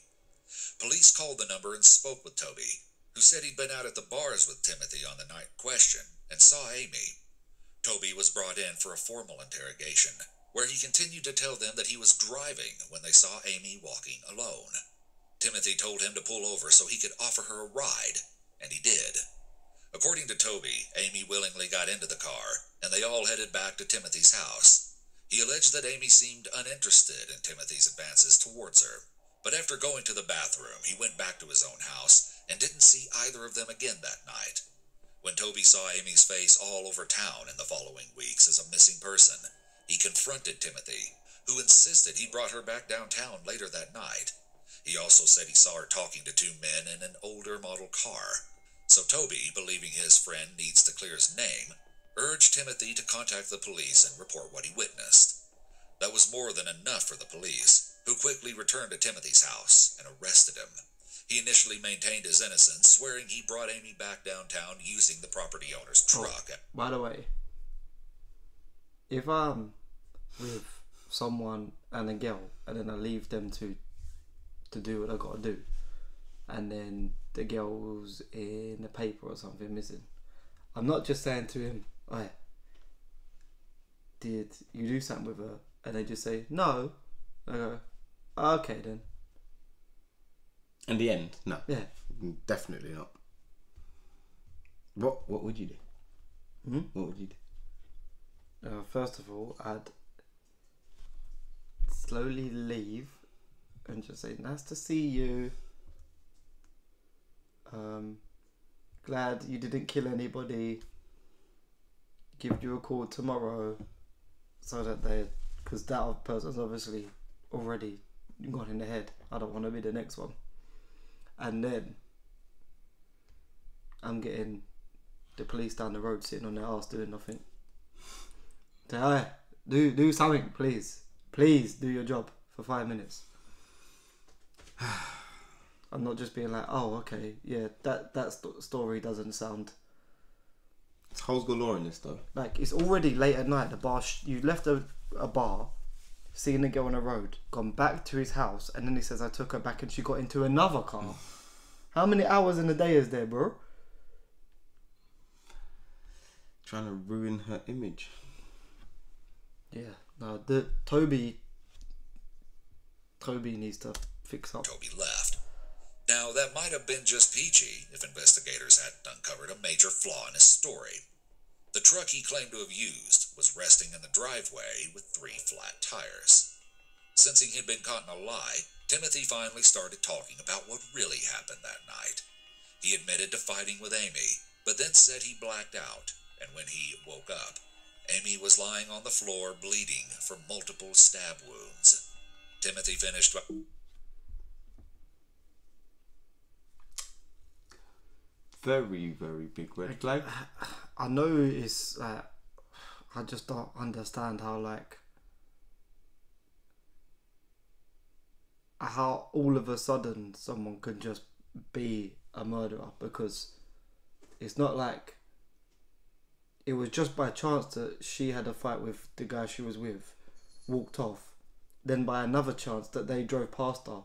[SPEAKER 6] Police called the number and spoke with Toby, who said he'd been out at the bars with Timothy on the night in question and saw Amy. Toby was brought in for a formal interrogation, where he continued to tell them that he was driving when they saw Amy walking alone. Timothy told him to pull over so he could offer her a ride, and he did. According to Toby, Amy willingly got into the car, and they all headed back to Timothy's house. He alleged that Amy seemed uninterested in Timothy's advances towards her, but after going to the bathroom, he went back to his own house and didn't see either of them again that night. When Toby saw Amy's face all over town in the following weeks as a missing person, he confronted Timothy, who insisted he brought her back downtown later that night. He also said he saw her talking to 2 men in an older model car. So Toby, believing his friend needs to clear his name, urged Timothy to contact the police and report what he witnessed. That was more than enough for the police, who quickly returned to Timothy's house and arrested him. He initially maintained his innocence, swearing he brought Amy back downtown using the property owner's truck.
[SPEAKER 3] By the way, if I'm with someone and a girl and then I leave them to do what I gotta do, and then the girl's in the paper or something missing, I'm not just saying to him, "Hey, did you do something with her?" And they just say no. I go, "Okay then."
[SPEAKER 2] In the end, no.
[SPEAKER 3] Yeah.
[SPEAKER 2] Definitely not. What would you do? What would you do?
[SPEAKER 3] First of all, I'd slowly leave and just say, "Nice to see you. Glad you didn't kill anybody. Give you a call tomorrow," so that because that person's obviously already gone in the head. I don't want to be the next one. And then I'm getting the police down the road sitting on their ass doing nothing. Say, "Hey, do something, please. Please do your job for 5 minutes." I'm not just being like, "Oh, okay, yeah, that story doesn't sound..."
[SPEAKER 2] It's holes galore in this though.
[SPEAKER 3] Like, it's already late at night. The bar, you left a bar, seen a girl on the road, gone back to his house, and then he says, "I took her back and she got into another car." How many hours in the day is there, bro?
[SPEAKER 2] Trying to ruin her image.
[SPEAKER 3] Yeah, no, Toby needs to fix up.
[SPEAKER 6] Toby left. Now, that might have been just peachy if investigators hadn't uncovered a major flaw in his story. The truck he claimed to have used was resting in the driveway with 3 flat tires. Since he had been caught in a lie, Timothy finally started talking about what really happened that night. He admitted to fighting with Amy, but then said he blacked out, and when he woke up, Amy was lying on the floor bleeding from multiple stab wounds. Timothy finished by...
[SPEAKER 2] Very, very big red flag.
[SPEAKER 3] I know it's like, I just don't understand how all of a sudden someone could just be a murderer, because it's not like it was just by chance that she had a fight with the guy she was with, walked off, then by another chance that they drove past her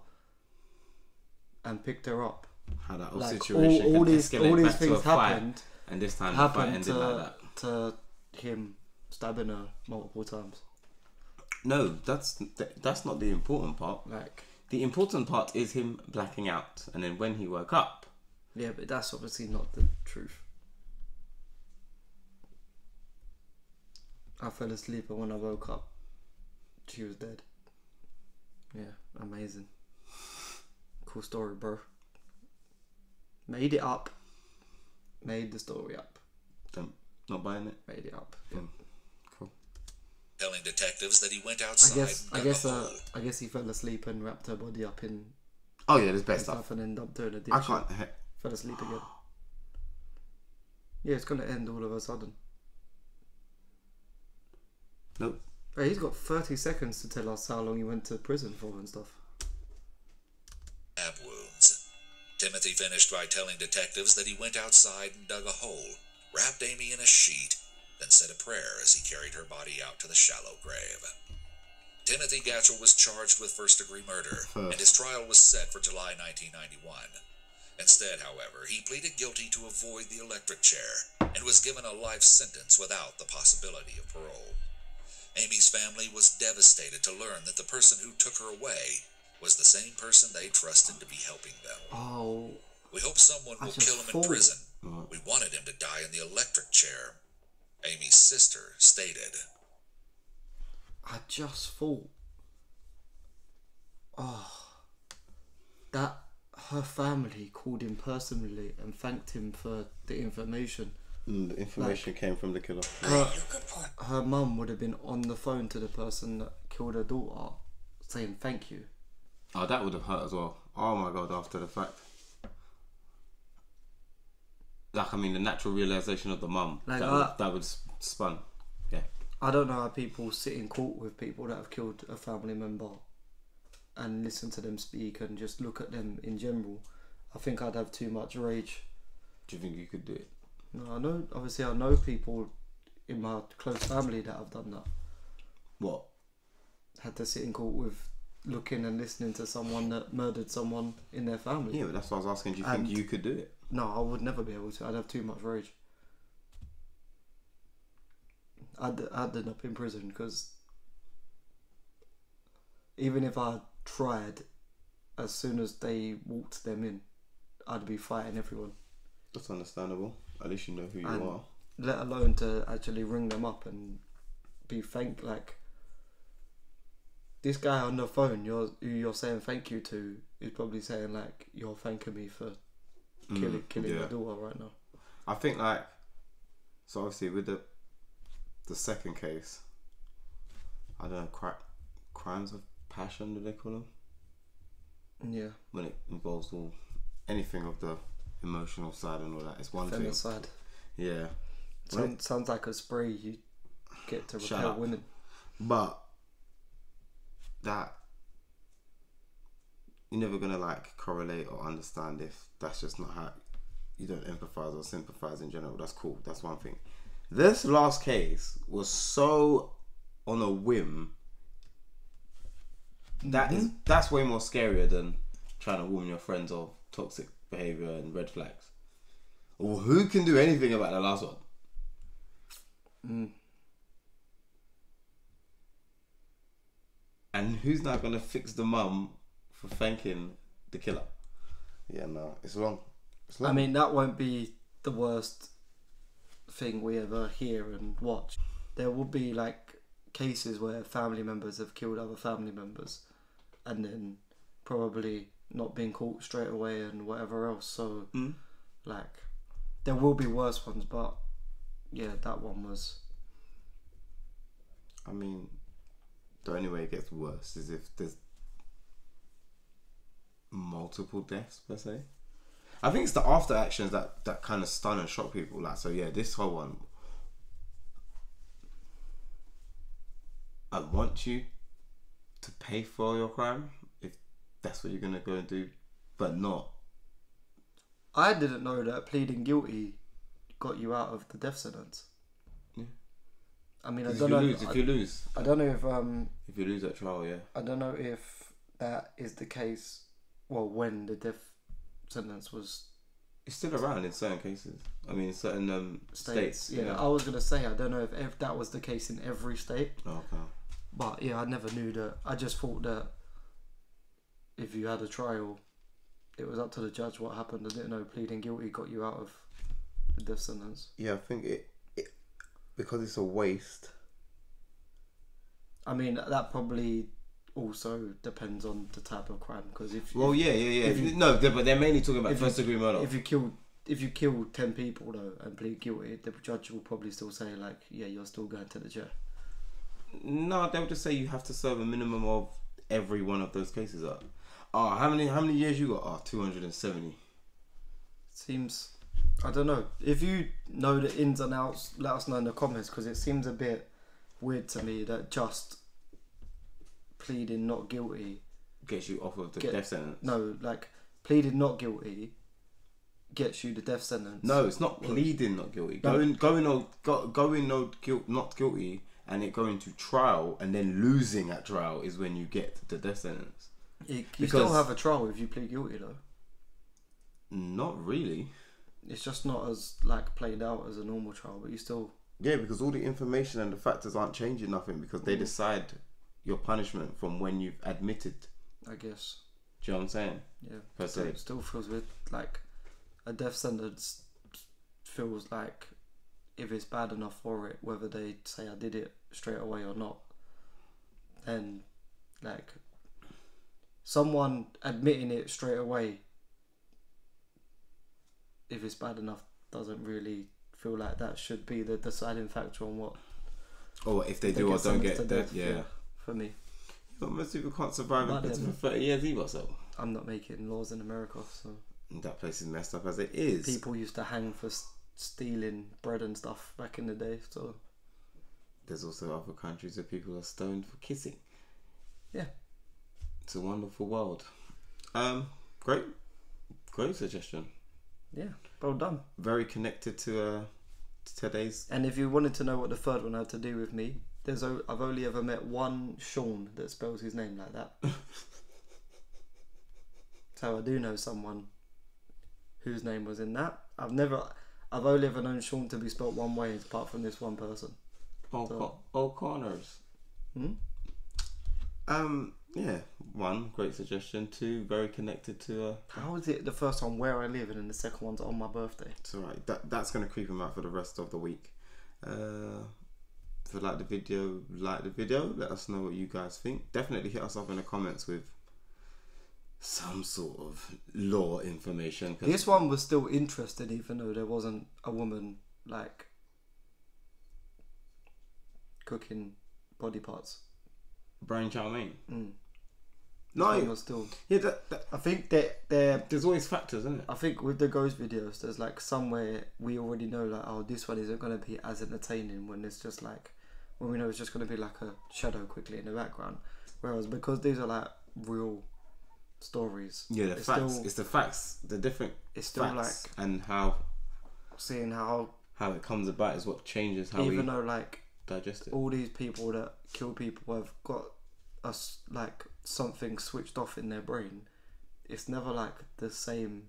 [SPEAKER 3] and picked her up.
[SPEAKER 2] How that whole situation all these things
[SPEAKER 3] happened,
[SPEAKER 2] and this time the fight ended like that.
[SPEAKER 3] To him stabbing her multiple times.
[SPEAKER 2] No, that's not the important part.
[SPEAKER 3] Like,
[SPEAKER 2] the important part is him blacking out, and then when he woke up.
[SPEAKER 3] Yeah, but that's obviously not the truth. I fell asleep, and when I woke up, she was dead. Yeah, amazing. Cool story, bro. Made it up. Made the story up.
[SPEAKER 2] Not buying it.
[SPEAKER 3] Made it up. Yeah.
[SPEAKER 2] Cool.
[SPEAKER 6] Telling detectives that he went outside.
[SPEAKER 3] I guess he fell asleep and wrapped her body up in.
[SPEAKER 2] Oh yeah, there's best stuff.
[SPEAKER 3] And then dumped her in a ditch.
[SPEAKER 2] I can't.
[SPEAKER 3] Fell asleep again. Yeah, it's gonna end all of a sudden.
[SPEAKER 2] Nope.
[SPEAKER 3] Hey, he's got 30 seconds to tell us how long he went to prison for and stuff.
[SPEAKER 6] Stab wounds. Timothy finished by telling detectives that he went outside and dug a hole, wrapped Amy in a sheet, then said a prayer as he carried her body out to the shallow grave. Timothy Gatchell was charged with first-degree murder, and his trial was set for July 1991. Instead, however, he pleaded guilty to avoid the electric chair and was given a life sentence without the possibility of parole. Amy's family was devastated to learn that the person who took her away was the same person they trusted to be helping them.
[SPEAKER 3] Oh.
[SPEAKER 6] We hope someone will kill him in prison. We wanted him to die in the electric chair, Amy's sister stated.
[SPEAKER 3] I just thought, that her family called him personally and thanked him for the information.
[SPEAKER 2] The information came from the killer.
[SPEAKER 3] Her mum would have been on the phone to the person that killed her daughter saying thank you.
[SPEAKER 2] Oh, that would have hurt as well. Oh my god, after the fact. Like, I mean, the natural realisation of the mum. Like, that would spun. Yeah.
[SPEAKER 3] I don't know how people sit in court with people that have killed a family member and listen to them speak and just look at them in general I think I'd have too much rage.
[SPEAKER 2] Do you think you could do it?
[SPEAKER 3] No, I know. Obviously, I know people in my close family that have done that.
[SPEAKER 2] What?
[SPEAKER 3] Had to sit in court with looking and listening to someone that murdered someone in their family.
[SPEAKER 2] Yeah, but that's what I was asking. Do you think you could do it?
[SPEAKER 3] No, I would never be able to. I'd have too much rage. I'd end up in prison because even if I tried, as soon as they walked them in, I'd be fighting everyone.
[SPEAKER 2] That's understandable. At least you know who you are.
[SPEAKER 3] Let alone to actually ring them up and be like this guy on the phone who you're saying thank you to is probably saying like you're thanking me for killing my daughter right now.
[SPEAKER 2] I think so obviously with the second case, I don't know, crimes of passion, do they call them?
[SPEAKER 3] Yeah.
[SPEAKER 2] When it involves anything of the emotional side and all that, it's one thing.
[SPEAKER 3] Side.
[SPEAKER 2] Yeah.
[SPEAKER 3] Sounds like a spray you get to repel women. But
[SPEAKER 2] that you're never gonna like correlate or understand if that's just not how you don't empathise or sympathise in general. That's cool. That's one thing. This last case was so on a whim. That's way more scarier than trying to warn your friends of toxic behaviour and red flags. Or who can do anything about the last one? And who's now gonna fix the mum for thanking the killer? Yeah, no, it's long.
[SPEAKER 3] I mean, that won't be the worst thing we ever hear and watch. There will be like cases where family members have killed other family members and then probably not being caught straight away and whatever else. So like there will be worse ones, but yeah, that one was.
[SPEAKER 2] I mean, the only way it gets worse is if there's multiple deaths per se. I think it's the after actions that kind of stun and shock people. Like, so yeah, this whole one, I want you to pay for your crime if that's what you're gonna go and do, but not.
[SPEAKER 3] I didn't know that pleading guilty got you out of the death sentence.
[SPEAKER 2] Yeah.
[SPEAKER 3] I mean, I
[SPEAKER 2] if
[SPEAKER 3] don't know.
[SPEAKER 2] If you lose,
[SPEAKER 3] I don't know
[SPEAKER 2] if you lose at trial, yeah.
[SPEAKER 3] I don't know if that is the case. Well, when the death sentence was.
[SPEAKER 2] It's still around in certain cases. I mean, in certain states.
[SPEAKER 3] Yeah, I was gonna say I don't know if that was the case in every state.
[SPEAKER 2] Okay.
[SPEAKER 3] But yeah, I never knew that. I just thought that if you had a trial, it was up to the judge what happened. I didn't know pleading guilty got you out of the death sentence.
[SPEAKER 2] Yeah, I think it because it's a waste.
[SPEAKER 3] I mean, that probably also depends on the type of crime. Because but they're mainly talking about first degree murder. If you kill 10 people though and plead guilty, the judge will probably still say like, yeah, you're still going to the jail.
[SPEAKER 2] No, they'll just say you have to serve a minimum of every one of those cases up. Oh, how many years you got? Oh, 270.
[SPEAKER 3] Seems, I don't know. If you know the ins and outs, let us know in the comments, because it seems a bit weird to me that just pleading not guilty
[SPEAKER 2] gets you off of the death sentence.
[SPEAKER 3] No, like pleading not guilty gets you the death sentence.
[SPEAKER 2] No, it's not pleading not guilty. Going not guilty and it going to trial and then losing at trial is when you get the death sentence.
[SPEAKER 3] You still have a trial if you plead guilty though.
[SPEAKER 2] Not really.
[SPEAKER 3] It's just not as like played out as a normal trial, but you still.
[SPEAKER 2] Yeah, because all the information and the factors aren't changing nothing because they decide your punishment from when you've admitted.
[SPEAKER 3] I guess.
[SPEAKER 2] Do you know what I'm saying?
[SPEAKER 3] Yeah.
[SPEAKER 2] Per se.
[SPEAKER 3] It still feels weird. Like a death sentence feels like if it's bad enough for it, whether they say I did it straight away or not, then like someone admitting it straight away, if it's bad enough, doesn't really feel like that should be the deciding factor on what.
[SPEAKER 2] Or if they do or don't get death, yeah.
[SPEAKER 3] For me.
[SPEAKER 2] But most people can't survive in prison for 30 years either, so.
[SPEAKER 3] I'm not making laws in America, so.
[SPEAKER 2] That place is messed up as it is.
[SPEAKER 3] People used to hang for stealing bread and stuff back in the day, so.
[SPEAKER 2] There's also other countries where people are stoned for kissing.
[SPEAKER 3] Yeah.
[SPEAKER 2] It's a wonderful world. Great Great suggestion.
[SPEAKER 3] Yeah, well done.
[SPEAKER 2] Very connected to today's.
[SPEAKER 3] And if you wanted to know what the third one had to do with me, I've only ever met one Sean that spells his name like that. So I do know someone whose name was in that. I've only ever known Sean to be spelt one way apart from this one person.
[SPEAKER 2] O'Connors. Yeah, one, great suggestion. Two, very connected to
[SPEAKER 3] how is it the first one where I live and then the second one's on my birthday?
[SPEAKER 2] It's alright. That's gonna creep him out for the rest of the week. If you like the video, let us know what you guys think. Definitely hit us up in the comments with some sort of law information.
[SPEAKER 3] This one was still interesting even though there wasn't a woman like cooking body parts.
[SPEAKER 2] Brian Chow Mein.
[SPEAKER 3] No, was still.
[SPEAKER 2] Yeah,
[SPEAKER 3] I think that
[SPEAKER 2] there's always factors, isn't it?
[SPEAKER 3] I think with the ghost videos, there's like somewhere we already know like, oh, this one isn't going to be as entertaining when it's just like, when we know it's just going to be like a shadow quickly in the background. Whereas because these are like real stories.
[SPEAKER 2] Yeah, the facts. It's the facts. The different.
[SPEAKER 3] It's still
[SPEAKER 2] facts
[SPEAKER 3] like
[SPEAKER 2] and how
[SPEAKER 3] seeing how
[SPEAKER 2] it comes about is what changes how
[SPEAKER 3] even though like
[SPEAKER 2] digest it.
[SPEAKER 3] All these people that kill people have got us like something switched off in their brain. It's never like the same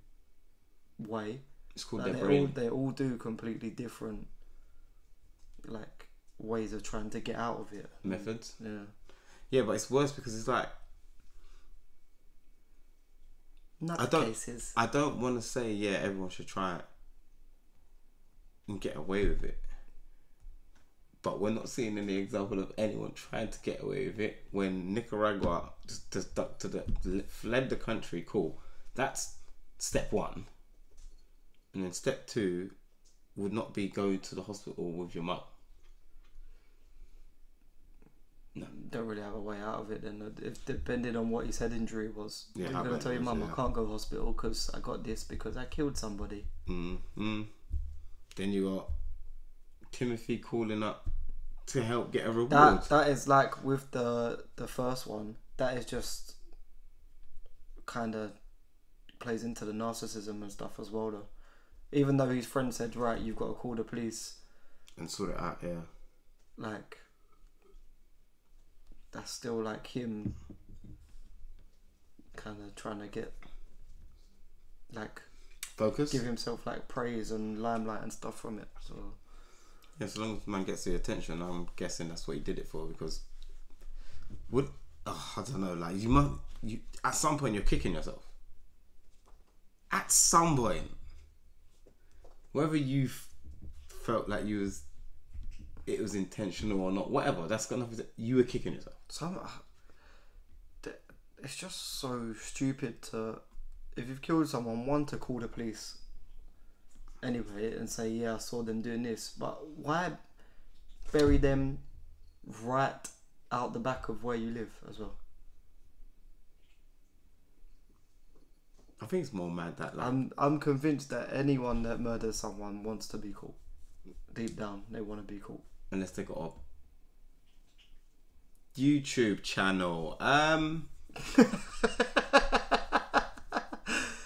[SPEAKER 3] way.
[SPEAKER 2] It's called
[SPEAKER 3] like
[SPEAKER 2] their brain.
[SPEAKER 3] They all do completely different like ways of trying to get out of it.
[SPEAKER 2] Methods.
[SPEAKER 3] Yeah,
[SPEAKER 2] but it's worse because it's like I don't want to say everyone should try it and get away with it. But we're not seeing any example of anyone trying to get away with it. When Nicaragua just fled the country, cool. That's step one. And then step two would not be going to the hospital with your mum. No.
[SPEAKER 3] Don't really have a way out of it then. If depending on what his head injury was.
[SPEAKER 2] Yeah,
[SPEAKER 3] you're going to tell your mum, I can't go to hospital because I got this because I killed somebody.
[SPEAKER 2] Then you got Timothy calling up to help get a reward.
[SPEAKER 3] That is like with the first one. That is just kind of plays into the narcissism and stuff as well. Though, even though his friend said, "Right, you've got to call the police
[SPEAKER 2] and sort it out." Yeah,
[SPEAKER 3] like that's still like him kind of trying to get like
[SPEAKER 2] focus,
[SPEAKER 3] give himself like praise and limelight and stuff from it. So.
[SPEAKER 2] Yeah, so long as man gets the attention, I'm guessing that's what he did it for. Because, I don't know, like you at some point you're kicking yourself. At some point, whether you felt like it was intentional or not, whatever, that's gonna you were kicking yourself.
[SPEAKER 3] It's just so stupid to, if you've killed someone, one, to call the police. Anyway, and say, yeah, I saw them doing this, but why bury them right out the back of where you live as well?
[SPEAKER 2] I think it's more mad that like
[SPEAKER 3] I'm convinced that anyone that murders someone wants to be caught. Deep down, they want to be caught.
[SPEAKER 2] Unless they got a YouTube channel.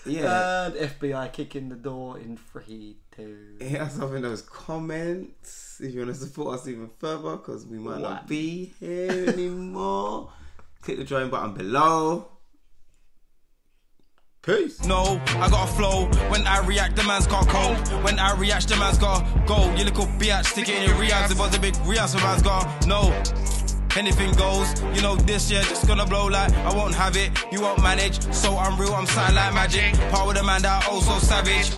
[SPEAKER 2] Yeah.
[SPEAKER 3] And FBI kicking the door in 3, 2.
[SPEAKER 2] Hit us up in those comments if you want to support us even further, because we might not be here anymore. Click the join button below. Peace.
[SPEAKER 1] No, I got a flow. When I react, the man's got cold. When I react, the man's got go. You little bitch, stick it in your reacts. It was a big react, so man's got no. Hennything goes, you know this year just gonna blow like I won't have it. You won't manage, so I'm real, I'm silent like magic. Part with a man that oh so savage.